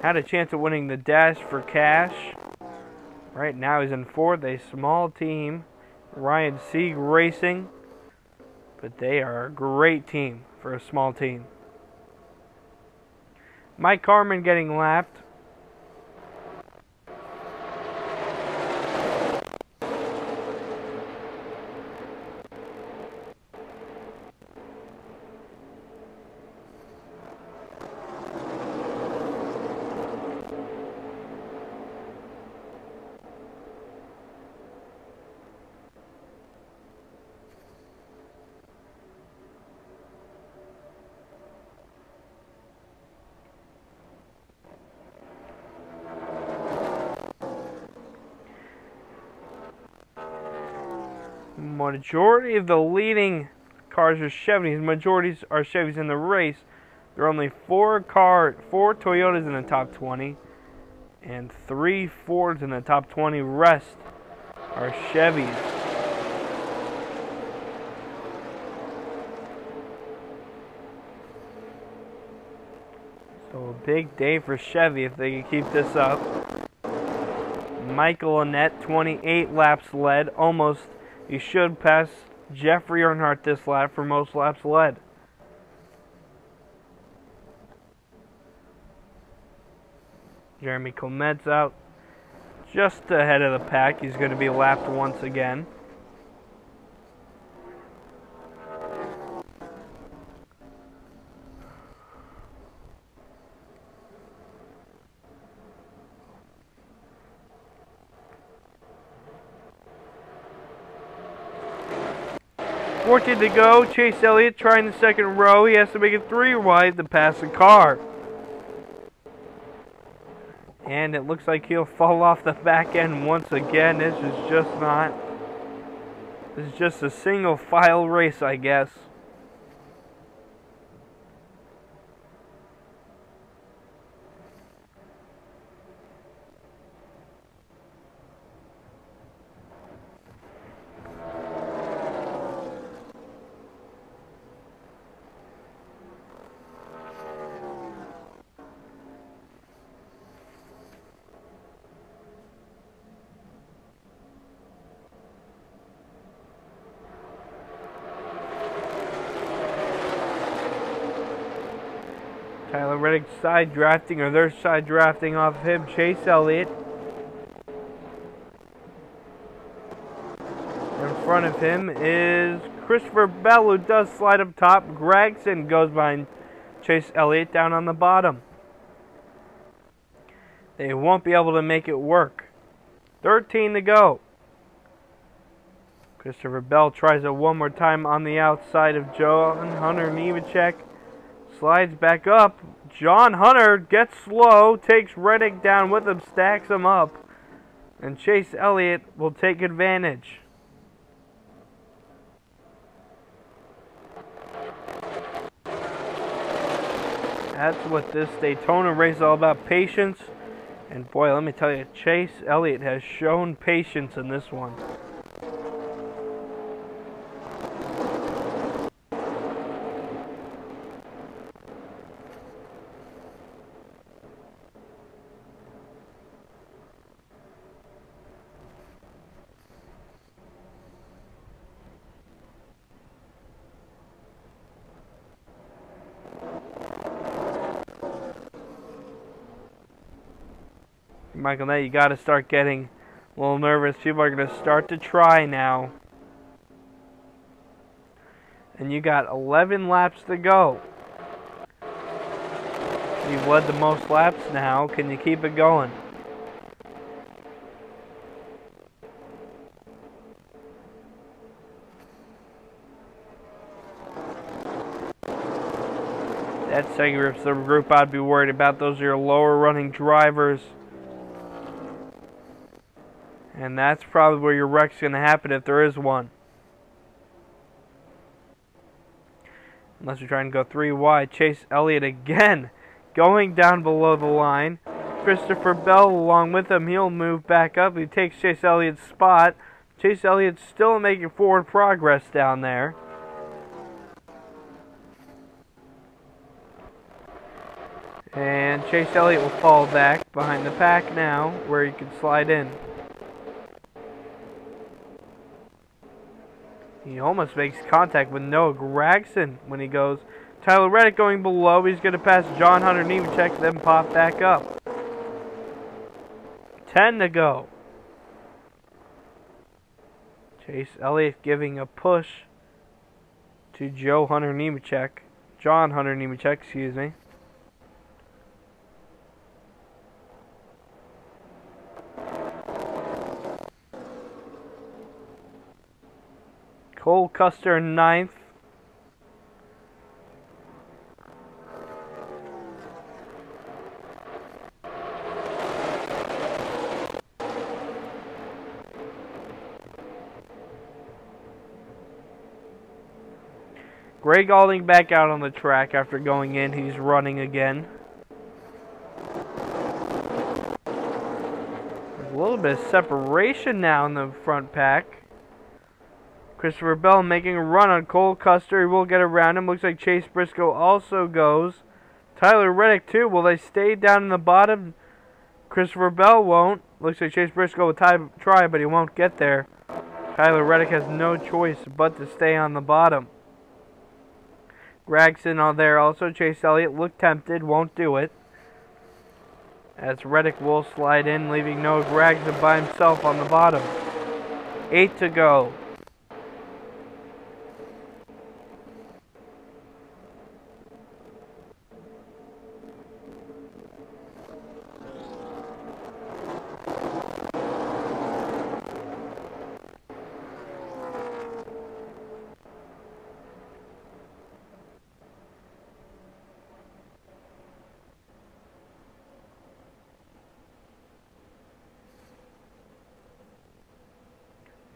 Had a chance of winning the Dash for Cash. Right now he's in 4th, a small team. Ryan Sieg Racing. But they are a great team for a small team. Mike Carmen getting lapped. Majority of the leading cars are Chevys. Majorities are Chevys in the race. There are only 4 Toyotas in the top 20 and 3 Fords in the top 20. Rest are Chevys. So a big day for Chevy if they can keep this up. Michael Annett, 28 laps led, almost. He should pass Jeffrey Earnhardt this lap for most laps led. Jeremy Clement's out just ahead of the pack. He's going to be lapped once again. Forty to go. Chase Elliott trying the second row. He has to make it 3 wide to pass the car. And it looks like he'll fall off the back end once again. This is just a single file race, I guess. Tyler Reddick side drafting, or they're side drafting off him. Chase Elliott. In front of him is Christopher Bell, who does slide up top. Gregson goes behind Chase Elliott down on the bottom. They won't be able to make it work. 13 to go. Christopher Bell tries it one more time on the outside of John Hunter Nemechek. Slides back up. John Hunter gets slow, takes Reddick down with him, stacks him up. And Chase Elliott will take advantage. That's what this Daytona race is all about, patience. And boy, let me tell you, Chase Elliott has shown patience in this one. Michael, now you got to start getting a little nervous. People are going to start to try now. And you got 11 laps to go. You've led the most laps now. Can you keep it going? That second group I'd be worried about. Those are your lower running drivers. And that's probably where your wreck's going to happen if there is one. Unless you're trying to go 3 wide. Chase Elliott again going down below the line. Christopher Bell along with him. He'll move back up. He takes Chase Elliott's spot. Chase Elliott's still making forward progress down there. And Chase Elliott will fall back behind the pack now, where he can slide in. He almost makes contact with Noah Gragson when he goes. Tyler Reddick going below. He's going to pass John Hunter Nemechek, then pop back up. 10 to go. Chase Elliott giving a push to John Hunter Nemechek, excuse me. Cole Custer in 9th. Greg Alding back out on the track after going in. He's running again. There's a little bit of separation now in the front pack. Christopher Bell making a run on Cole Custer. He will get around him. Looks like Chase Briscoe also goes. Tyler Reddick too. Will they stay down in the bottom? Christopher Bell won't. Looks like Chase Briscoe will try, but he won't get there. Tyler Reddick has no choice but to stay on the bottom. Gragson on there also. Chase Elliott looked tempted, won't do it. As Reddick will slide in, leaving Noah Gragson by himself on the bottom. 8 to go.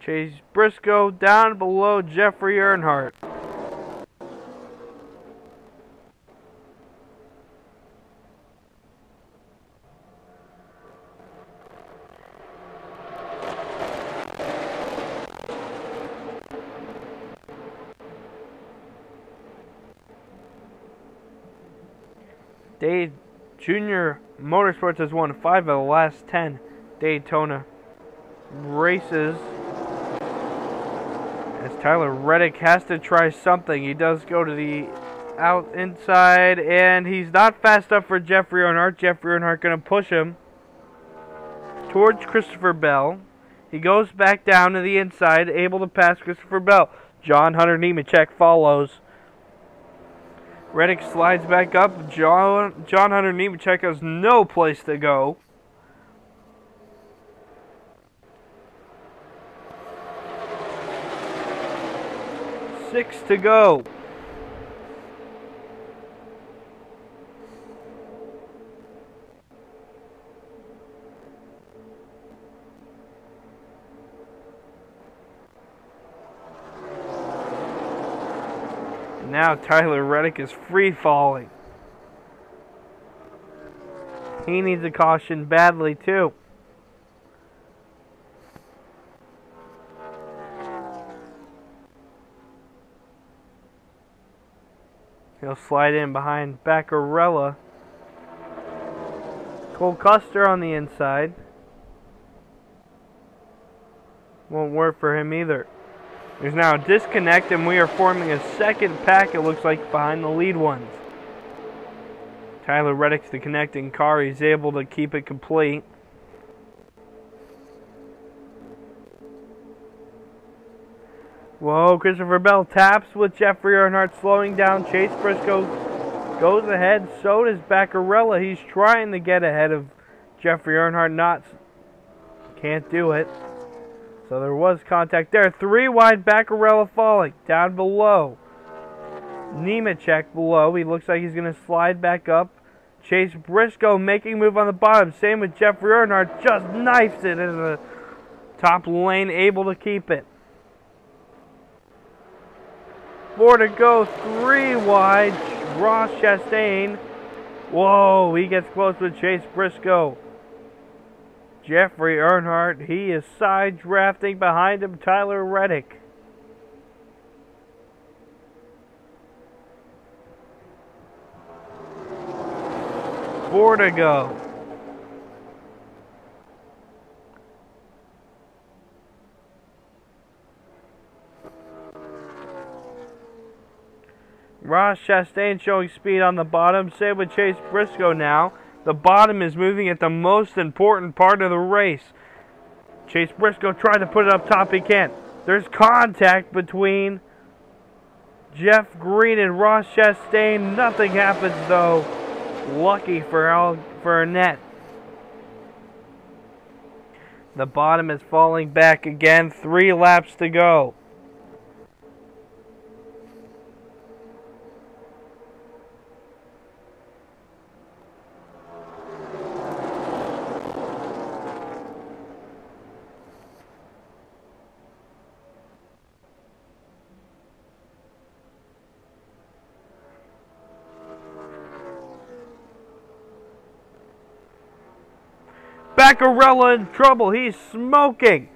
Chase Briscoe down below Jeffrey Earnhardt. Dade Junior Motorsports has won 5 of the last 10 Daytona races. As Tyler Reddick has to try something. He does go to the inside, and he's not fast enough for Jeffrey Earnhardt. Jeffrey Earnhardt going to push him towards Christopher Bell. He goes back down to the inside, able to pass Christopher Bell. John Hunter Nemechek follows. Reddick slides back up. John Hunter Nemechek has no place to go. Six to go. Now Tyler Reddick is free falling. He needs a caution badly too. He'll slide in behind Baccarella. Cole Custer on the inside. Won't work for him either. There's now a disconnect, and we are forming a second pack, it looks like, behind the lead ones. Tyler Reddick's the connecting car. He's able to keep it complete. Whoa, Christopher Bell taps with Jeffrey Earnhardt slowing down. Chase Briscoe goes ahead. So does Baccarella. He's trying to get ahead of Jeffrey Earnhardt. Can't do it. So there was contact there. 3 wide, Baccarella falling. Down below. Nemechek below. He looks like he's going to slide back up. Chase Briscoe making a move on the bottom. Same with Jeffrey Earnhardt. Just knifes it into the top lane. Able to keep it. 4 to go, 3 wide. Ross Chastain. Whoa, he gets close with Chase Briscoe. Jeffrey Earnhardt. He is side drafting behind him, Tyler Reddick. 4 to go. Ross Chastain showing speed on the bottom. Same with Chase Briscoe now. The bottom is moving at the most important part of the race. Chase Briscoe trying to put it up top. He can't. There's contact between Jeff Green and Ross Chastain. Nothing happens though. Lucky for Annett. The bottom is falling back again. 3 laps to go. Baccarella in trouble. He's smoking.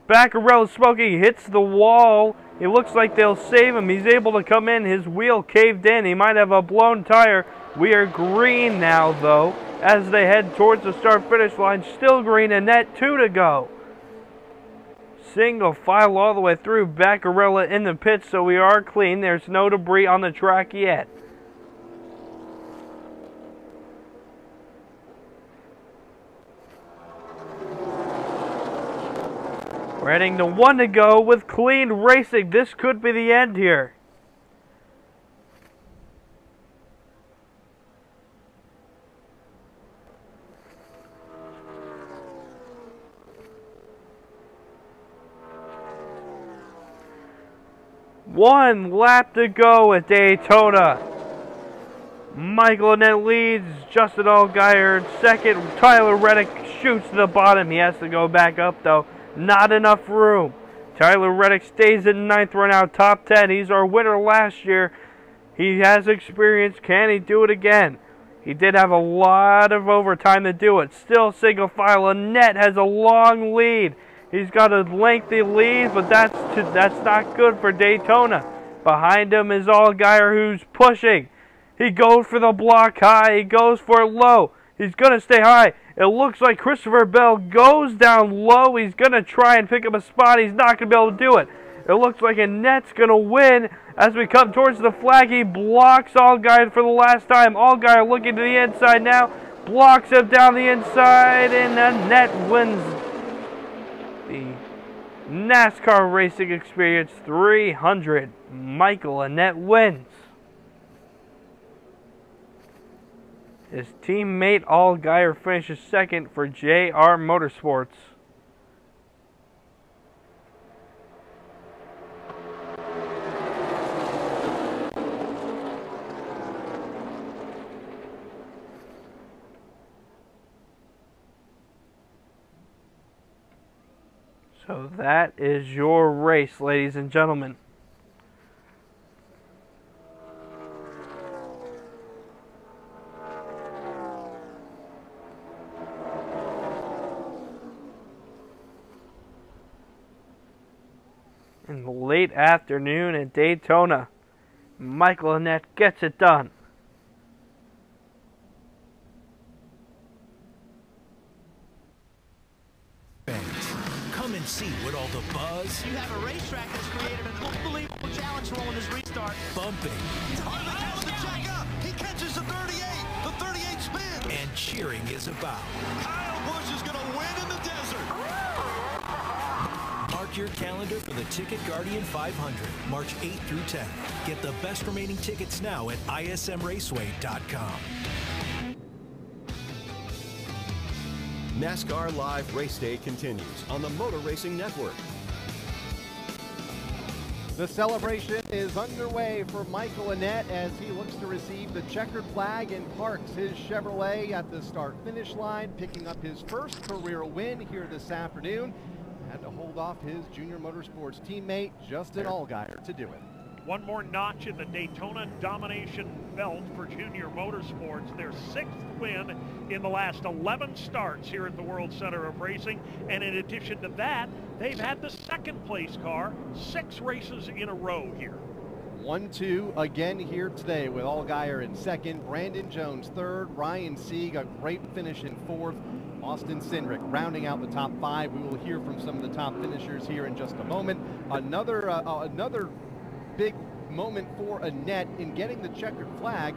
Baccarella's smoking. He hits the wall. It looks like they'll save him. He's able to come in. His wheel caved in. He might have a blown tire. We are green now, though, as they head towards the start-finish line. Still green. Annett, 2 to go. Single file all the way through. Baccarella in the pits, so we are clean. There's no debris on the track yet. We're heading to 1 to go with clean racing. This could be the end here. One lap to go at Daytona. Michael Annett leads. Justin Allgaier second. Tyler Reddick shoots to the bottom. He has to go back up though. Not enough room. Tyler Reddick stays in 9th, run out top 10. He's our winner last year. He has experience. Can he do it again? He did have a lot of overtime to do it. Still single file. Annett has a long lead. He's got a lengthy lead, but that's not good for Daytona. Behind him is Allgaier, who's pushing. He goes for the block high. He goes for it low. He's going to stay high. It looks like Christopher Bell goes down low. He's going to try and pick up a spot. He's not going to be able to do it. It looks like Annett's going to win as we come towards the flag. He blocks Allgaier for the last time. Allgaier looking to the inside now. Blocks him down the inside, and Annett wins the NASCAR Racing Experience 300. Michael Annett wins. His teammate Allgaier finishes second for JR Motorsports. So that is your race, ladies and gentlemen. In the late afternoon at Daytona, Michael Annett gets it done. Come and see what all the buzz. You have a racetrack that's created an unbelievable challenge rolling his restart. Bumping. He's hardly able to check up. He catches the 38. The 38 spin. And cheering is about. Kyle Busch is going to win in the desert. Mark your calendar for the Ticket Guardian 500, March 8 through 10. Get the best remaining tickets now at ismraceway.com. NASCAR Live Race Day continues on the Motor Racing Network. The celebration is underway for Michael Annett as he looks to receive the checkered flag and parks his Chevrolet at the start-finish line, picking up his first career win here this afternoon. Had to hold off his Junior Motorsports teammate Justin Allgaier to do it. one more notch in the Daytona domination belt for Junior Motorsports. Their 6th win in the last 11 starts here at the World Center of Racing. And in addition to that, they've had the 2nd place car 6 races in a row here. 1-2 again here today with Allgaier in 2nd, Brandon Jones 3rd, Ryan Sieg a great finish in 4th, Austin Cindric rounding out the top 5. We will hear from some of the top finishers here in just a moment. Another big moment for Annett in getting the checkered flag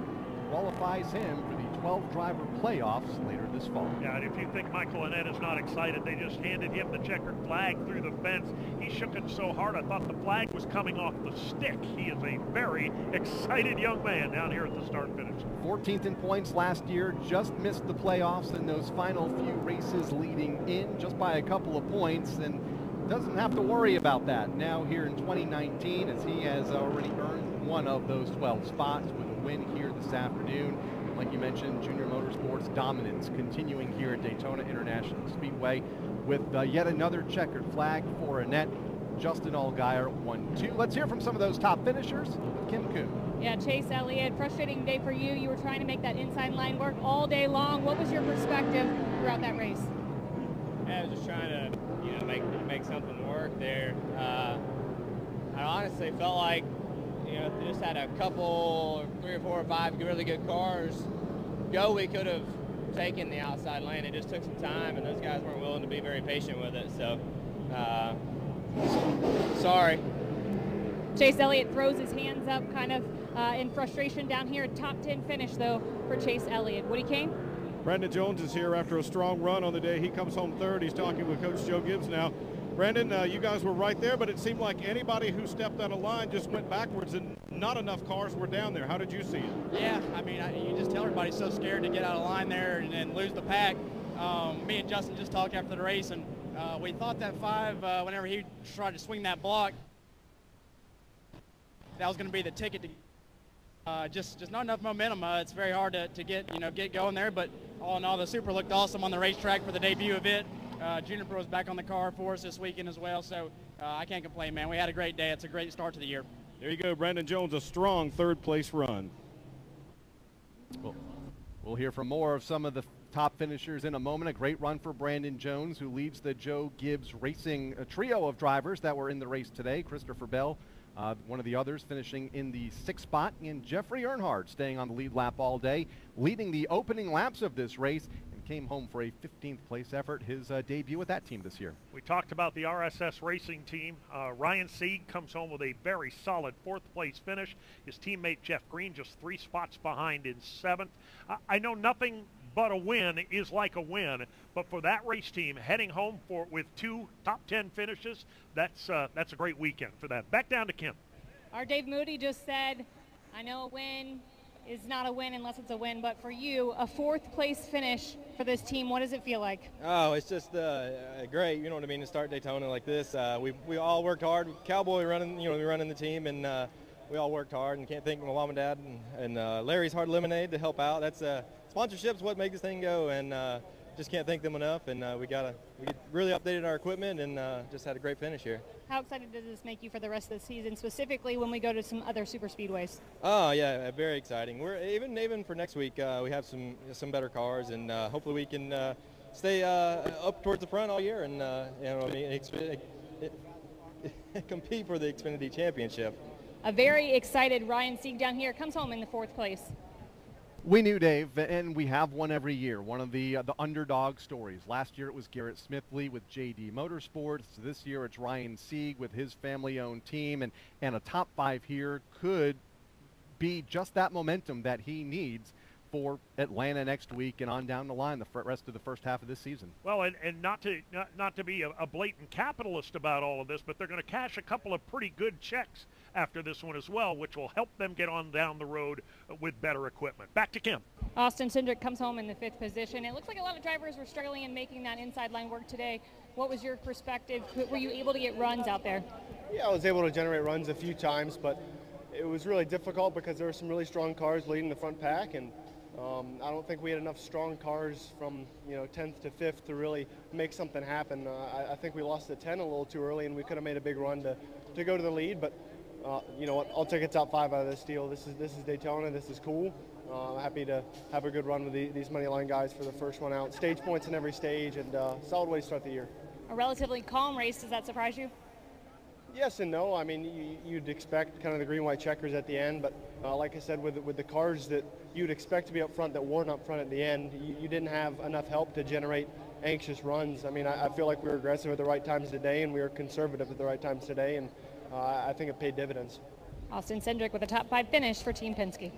qualifies him for the 12-driver playoffs later this fall. Yeah, and if you think Michael Annett is not excited, they just handed him the checkered flag through the fence. He shook it so hard I thought the flag was coming off the stick. He is a very excited young man down here at the start-finish. 14th in points last year, just missed the playoffs in those final few races leading in just by a couple of points, and doesn't have to worry about that now here in 2019, as he has already earned one of those 12 spots with a win here this afternoon. Like you mentioned, Junior Motorsports dominance continuing here at Daytona International Speedway with yet another checkered flag for Annett. Justin Allgaier 1-2. Let's hear from some of those top finishers with Kim Kuhn. Yeah, Chase Elliott, frustrating day for you. You were trying to make that inside line work all day long. What was your perspective throughout that race? Yeah, I was just trying to, make something work there. I honestly felt like, if just had a couple, 3 or 4 or 5 really good cars go, we could have taken the outside lane. It just took some time, and those guys weren't willing to be very patient with it. So, sorry. Chase Elliott throws his hands up kind of in frustration down here. Top 10 finish, though, for Chase Elliott. Woody Kane? Brandon Jones is here after a strong run on the day. He comes home 3rd. He's talking with Coach Joe Gibbs now. Brandon, you guys were right there, but it seemed like anybody who stepped out of line just went backwards, and not enough cars were down there. How did you see it? Yeah, you just tell everybody's so scared to get out of line there and lose the pack. Me and Justin just talked after the race, and we thought that 5, whenever he tried to swing that block, that was going to be the ticket to just not enough momentum. It's very hard to get going there, but all in all, the Super looked awesome on the racetrack for the debut of it. Juniper was back on the car for us this weekend as well, so I can't complain, man. We had a great day. It's a great start to the year. There you go, Brandon Jones, a strong 3rd place run. We'll hear from more of some of the top finishers in a moment. A great run for Brandon Jones, who leads the Joe Gibbs Racing trio of drivers that were in the race today. Christopher Bell, one of the others, finishing in the 6th spot, and Jeffrey Earnhardt staying on the lead lap all day, leading the opening laps of this race, and came home for a 15th place effort, his debut with that team this year. We talked about the RSS Racing team. Ryan Sieg comes home with a very solid 4th place finish. His teammate Jeff Green just 3 spots behind in 7th. I know nothing but a win is like a win, but for that race team heading home with 2 top 10 finishes, that's a great weekend for them. Back down to Kim. Our Dave Moody just said, I know a win is not a win unless it's a win, but for you, a 4th place finish for this team, what does it feel like? Oh, it's just great, you know what I mean, to start Daytona like this. We all worked hard. Cowboy running the team, and we all worked hard, and can't thank my mom and dad and Larry's Hard Lemonade to help out. That's sponsorship's what makes this thing go, and just can't thank them enough. And we really updated our equipment and just had a great finish here. How excited does this make you for the rest of the season, specifically when we go to some other super speedways? Oh yeah, very exciting. We're even for next week. We have some better cars, and hopefully we can stay up towards the front all year and compete for the Xfinity Championship. A very excited Ryan Sieg down here comes home in the 4th place. We knew, Dave, and we have one every year, one of the underdog stories. Last year it was Garrett Smithley with JD Motorsports. This year it's Ryan Sieg with his family-owned team, and a top 5 here could be just that momentum that he needs for Atlanta next week and on down the line the rest of the first half of this season. Well, and not to be a blatant capitalist about all of this, but they're going to cash a couple of pretty good checks after this one as well, which will help them get on down the road with better equipment. Back to Kim. Austin Cindric comes home in the 5th position. It looks like a lot of drivers were struggling in making that inside line work today. What was your perspective? Were you able to get runs out there? Yeah, I was able to generate runs a few times, but it was really difficult because there were some really strong cars leading the front pack, and I don't think we had enough strong cars from 10th to 5th to really make something happen. I think we lost the 10 a little too early, and we could have made a big run to go to the lead, but you know what, I'll take a top 5 out of this deal. This is Daytona. This is cool. I'm happy to have a good run with these Moneyline guys for the first one out. Stage points in every stage, and solid way to start the year. A relatively calm race. Does that surprise you? Yes and no. I mean, you'd expect kind of the green-white checkers at the end, but like I said, with the cars that you'd expect to be up front that weren't up front at the end, you didn't have enough help to generate anxious runs. I mean, I feel like we were aggressive at the right times today, and we were conservative at the right times today, and I think it paid dividends. Austin Cindric with a top 5 finish for Team Penske.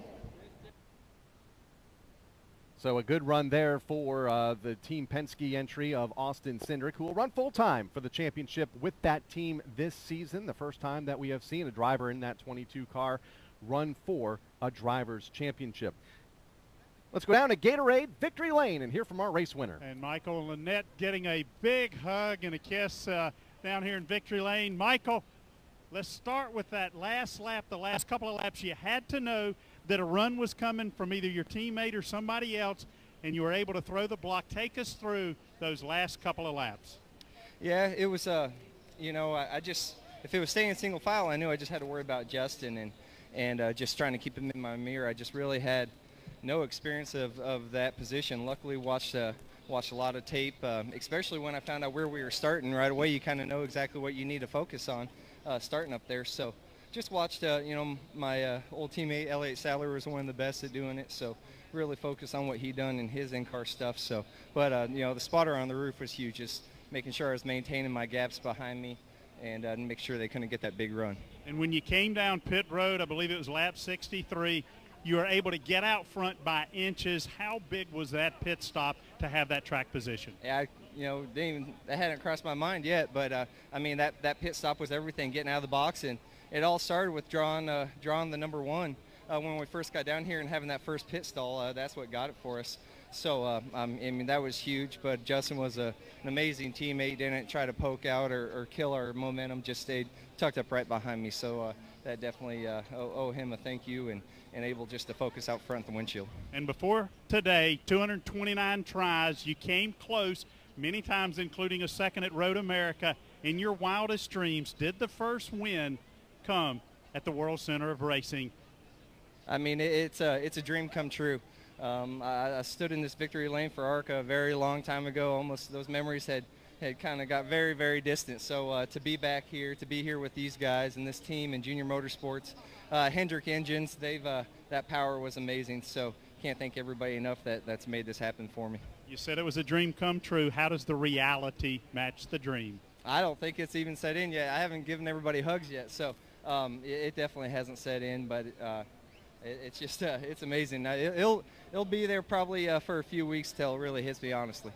So a good run there for the Team Penske entry of Austin Cindric, who will run full-time for the championship with that team this season. The first time that we have seen a driver in that 22 car run for a driver's championship. Let's go down to Gatorade Victory Lane and hear from our race winner. And Michael Annett getting a big hug and a kiss down here in Victory Lane. Michael, let's start with that last lap, the last couple of laps. You had to know that a run was coming from either your teammate or somebody else, and you were able to throw the block. Take us through those last couple of laps. Yeah, it was, you know, I just, if it was staying in single file, I knew I just had to worry about Justin and just trying to keep him in my mirror. I just really had no experience of that position. Luckily, watched a lot of tape, especially when I found out where we were starting. Right away, you kind of know exactly what you need to focus on starting up there. So just watched, you know, my old teammate Elliott Sadler was one of the best at doing it. So really focused on what he done in his in-car stuff. So, but you know, the spotter on the roof was huge. Just making sure I was maintaining my gaps behind me and make sure they couldn't get that big run. And when you came down pit road, I believe it was lap 63, you were able to get out front by inches. How big was that pit stop to have that track position? Yeah, you know, that hadn't crossed my mind yet, but I mean, that pit stop was everything, getting out of the box, and it all started with drawing the number 1 when we first got down here and having that first pit stall. That's what got it for us. So I mean, that was huge. But Justin was an amazing teammate. Didn't try to poke out or kill our momentum. Just stayed tucked up right behind me. So that definitely owe him a thank you and able just to focus out front the windshield. And before today, 229 tries, you came close many times, including a second at Road America. In your wildest dreams, did the first win come at the World Center of Racing? I mean, it's a dream come true. I stood in this victory lane for ARCA a very long time ago. Almost those memories had kind of got very, very distant. So to be back here, to be here with these guys and this team and Junior Motorsports, Hendrick Engines, that power was amazing. So can't thank everybody enough that's made this happen for me. You said it was a dream come true. How does the reality match the dream? I don't think it's even set in yet. I haven't given everybody hugs yet, so it definitely hasn't set in. But it's just it's amazing. It'll be there probably for a few weeks till it really hits me, honestly.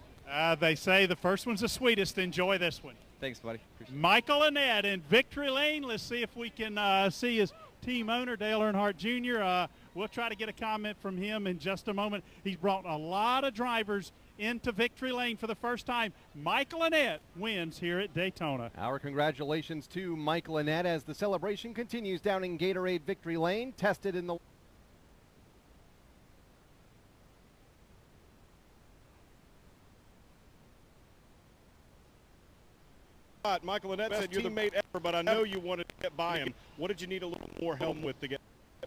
They say the first one's the sweetest. Enjoy this one. Thanks, buddy. Appreciate it. Michael Annett in Victory Lane. Let's see if we can see his team owner, Dale Earnhardt Jr. We'll try to get a comment from him in just a moment. He's brought a lot of drivers into Victory Lane for the first time. Michael Annett wins here at Daytona. Our congratulations to Michael Annett as the celebration continues down in Gatorade Victory Lane. Tested in the Michael Annett said you're the teammate ever, but I know you wanted to get by him. What did you need a little more help with to get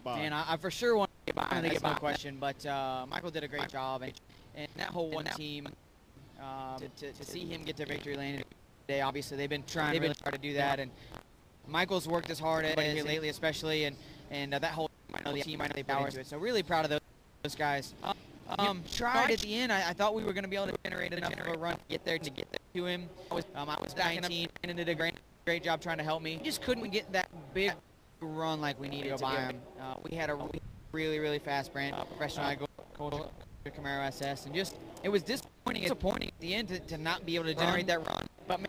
by him? And I for sure want to get by him, that's no question, but Michael did a great job. And that whole one team, to see him get to Victory Lane today, obviously they've been trying really hard to do that. And Michael's worked as hard at it here lately, especially, and that whole team, I know they power into it. So really proud of those guys. Tried at the end. I thought we were going to be able to generate enough of a run to get there to him. I was 19 and did a great job trying to help me. We just couldn't get that big run like we needed to by him. We had a really fast brand professional Camaro SS, and just it was disappointing at the end to not be able to generate that run. But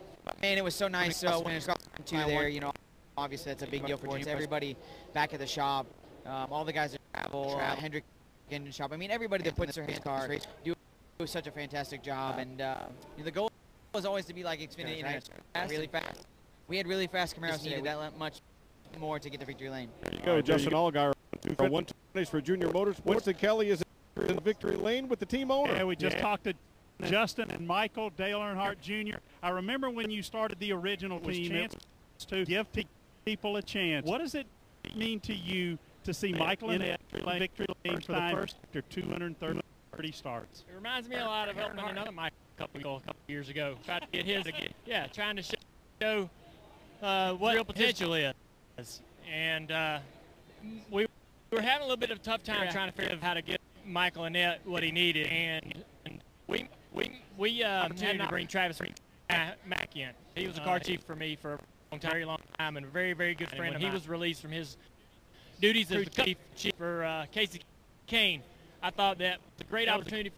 man, it was so nice. So when it's got two there, you know, obviously that's a big deal for everybody back at the shop. All the guys at Travel, Hendrick Engine Shop. I mean, everybody that puts their hands in cars do such a fantastic job. And the goal was always to be like Xfinity, really fast. We had really fast Camaros, needed that much more to get to Victory Lane. There you go, Justin Allgaier. 120 for Junior Motorsports. And Kelly is in Victory Lane with the team owner. Yeah, we just talked to Justin and Michael, Dale Earnhardt Jr. I remember when you started the original team, it was to give people a chance. What does it mean to you to see Michael Annett in victory lane for the first after 230 starts? It reminds me a lot of helping another Michael a couple years ago. Tried to get his again. Yeah, trying to show what real potential is. And we were having a little bit of a tough time trying to figure out how to get Michael Annett what he needed. And we had to bring Travis Mack in. He was a car chief for me for a very long time and a very, very good friend. When he was released from his duties as the chief for Casey Kane, I thought that was a great opportunity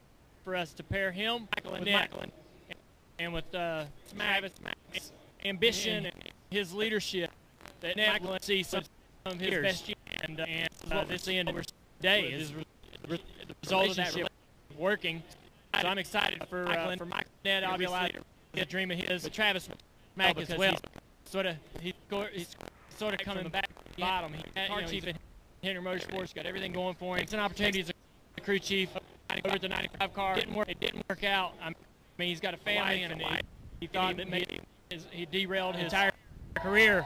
for us to pair him with Michael and with Travis Mack's ambition and his leadership. That Michael would see some of his best years. And this end of the day is the result of that working. So I'm excited for Michael Annett. Obviously, the dream of his, but Travis Mack as well. He's sort of coming back to the bottom. Car chief at Henry Motorsports, got everything going for him. It's an opportunity as a crew chief over the 95 car. It didn't work out. I mean, he's got a family, and he thought that maybe he derailed his entire career.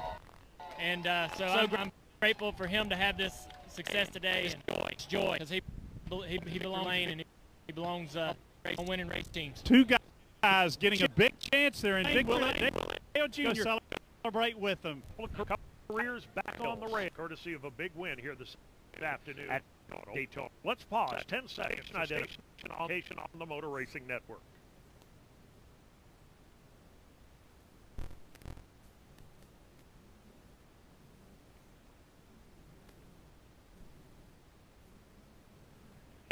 And so I'm grateful for him to have this success today. It's joy because he belongs lane and he belongs on winning race teams. Two guys getting a big chance there in victory lane. Dale Jr. celebrate with them. Careers back on the rail, courtesy of a big win here this afternoon at Daytona. Let's pause 10 seconds for identification on the Motor Racing Network.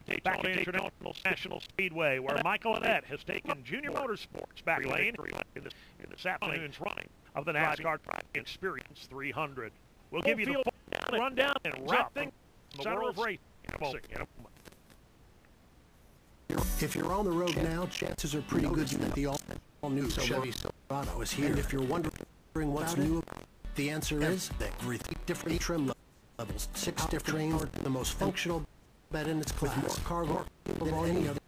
Daytona International Speedway, where Michael Annett has taken Junior Motorsports back lane in this afternoon's running of the NASCAR Experience 300. We'll give you the full rundown and wrap things in the world of racing in a moment. If you're on the road now, chances are pretty good that the all-new Chevy Silverado is here. And if you're wondering what's new, the answer is every 3 different trim levels, 6 different trains, the most functional bed in its class, more cargo than any other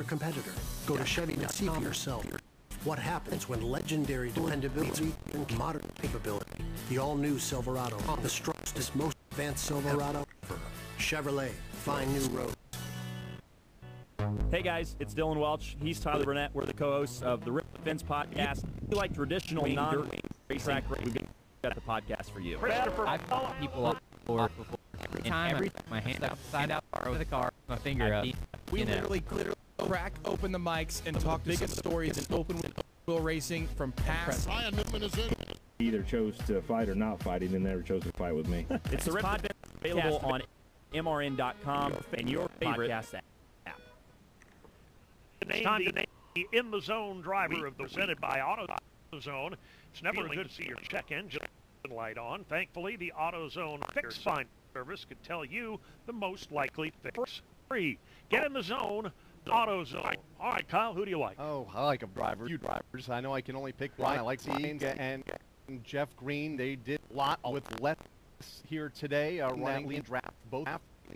competitor. Go to Chevy and see for yourself what happens when legendary dependability and modern capability. The all-new Silverado, the strongest, most advanced Silverado ever. Chevrolet, find new roads. Hey guys, it's Dylan Welch. He's Tyler Burnett. We're the co-hosts of the Rip the Fence podcast. If you like traditional non-racetrack racing, we've got the podcast for you. I've called people up before. Every time my hand upside out of the car, my finger up. We literally crack open the mics and talk biggest stories in open wheel racing from past. Ryan Newman is in. He either chose to fight or not fight. He never chose to fight with me. It's the podcast available on MRN.com and your favorite podcast app. Time to name the In the Zone driver of the presented by AutoZone. It's never good to see your check engine light on. Thankfully, the AutoZone Fix Find service could tell you the most likely fix free. Get in the zone, AutoZone. All right, Kyle, who do you like? Oh, I like a driver. Few drivers. I know I can only pick one. I like Sainz and Jeff Green. They did a lot with less here today, running the draft, both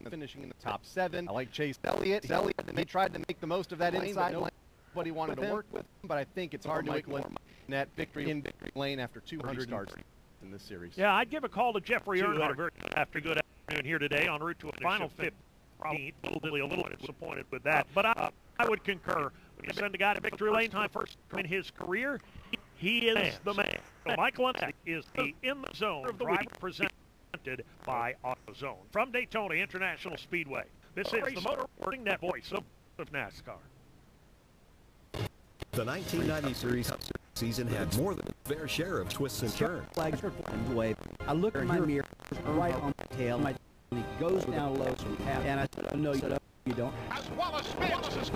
finishing in the top 7. I like Chase Elliott. They tried to make the most of that inside. Nobody wanted to work with him, but I think it's hard to make Annett victory lane after 200 starts in this series. Yeah, I'd give a call to Jeffrey Earnhardt after good afternoon here today en route to a final 15th. Probably a little disappointed with that, but I would concur. When you send a guy to victory lane time first in his career, he is the man. So Michael Annett is the In the Zone driver presented by AutoZone from Daytona International Speedway. This is the Motor Racing Net voice of NASCAR. The 1993 season had more than a fair share of twists and turns. Flags are flying away. I look in my mirror, right on my tail. My goes down low, and I said, "No, you don't." As Wallace spins, his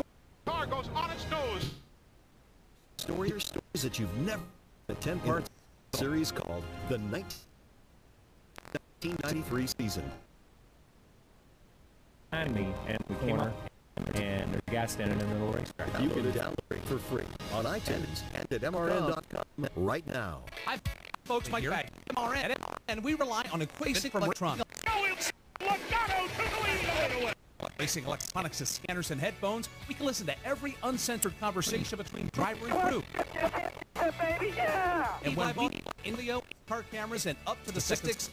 car goes on its nose. Stories that you've never. A 10-part series called the 1993 season. Behind me, and we came up, and there's a guy standing in the middle of the racetrack. You can download it for free on iTunes and at MRN.com right now. Hi, folks, Mike back. MRN, and we rely on Equasic Electronics. Racing electronics, scanners, and headphones, we can listen to every uncensored conversation between driver and crew. And when we video, car cameras, and up to the statistics,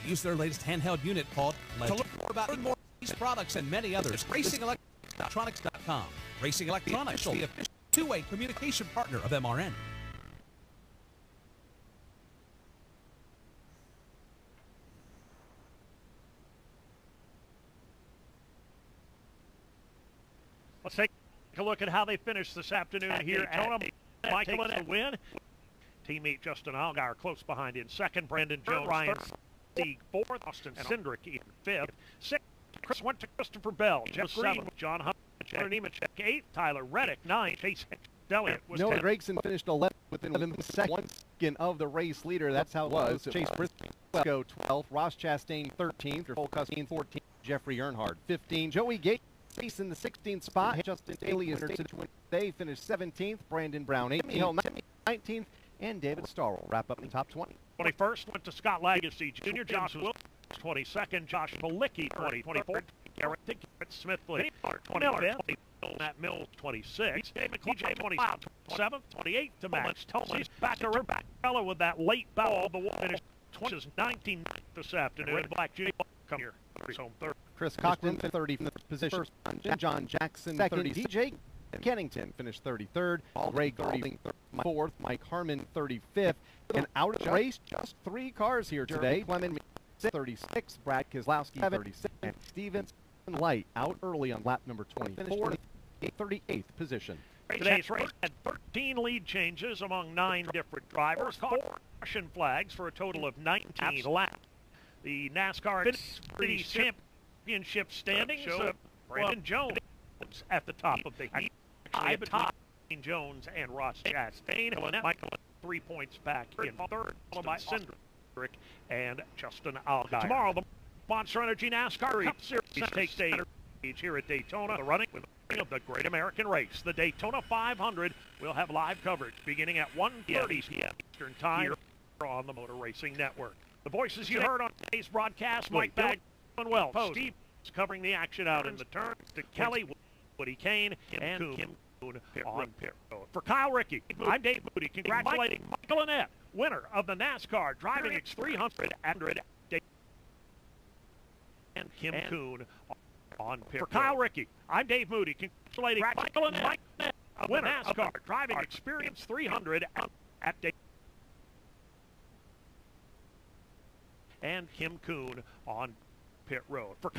Use their latest handheld unit called Legend. To learn more about these products and many others, RacingElectronics.com. Racing Electronics, the official two-way communication partner of MRN. Let's take a look at how they finished this afternoon here at Daytona. Michael Annett win. Teammate Justin Allgaier close behind in second. Brandon Jones, Ryan Sieg fourth. Austin Cindric in fifth. Sixth, Chris went to Christopher Bell. Jeff seventh. John Hunt, Nemechek eighth. Tyler Reddick ninth. Chase Elliott was Noah 10th. Gragson finished 11th within 11 seconds of the race leader. That's how it was. Chase Briscoe 12th. Ross Chastain 13th. Cole Cussing 14th. Jeffrey Earnhardt 15th. Joey Gates in the 16th spot. Justin Daly is they finished 17th. Brandon Brown 18th. 19th. And David Starr will wrap up in the top 20. 21st went to Scott Lagacy Jr. Josh Williams 22nd. Josh Palicki 24th. Garrett Smithley 25th. Matt Mills 26th. TJ 27th. 28th to Max Thomas. Back to Rebecca with that late bow of the wall. Finished 19th this afternoon. Black Jr. come here. Home third. Chris Cochran 35th position. John Jackson 30th. DJ Kennington finished 33rd. Ray Golding 4th. Mike Harmon 35th. And out of the race, just 3 cars here today. Clement 36th. Brad Keselowski 36th. And Steven Light out early on lap number 24. 38th position. Today's race had 13 lead changes among 9 different drivers. Caution flags for a total of 19 laps. The NASCAR Xfinity Championship standings show Brandon Jones at the top of the heat. Between Jones and Ross Chastain. Michael 3 points back in third, followed by Cindric and Justin Allgaier. Tomorrow, the Monster Energy NASCAR Cup Series takes stage here at Daytona. The running of the Great American Race. The Daytona 500 will have live coverage beginning at 1:30 p.m. Eastern Time here on the Motor Racing Network. The voices you heard on today's broadcast: Mike Bagwell and Wells. Steve is covering the action out in the turn. To Kelly, Woody Kane, and Kim Coon on pit road. For Kyle Rickey, I'm Dave Moody, congratulating Michael Annett, winner of the NASCAR Driving X300 at Daytona, and Kim Coon on pit road. For Kyle Rickey, I'm Dave Moody, congratulating Michael Annett, winner of NASCAR Driving Experience 300 at Daytona, and Kim Coon on pit road. For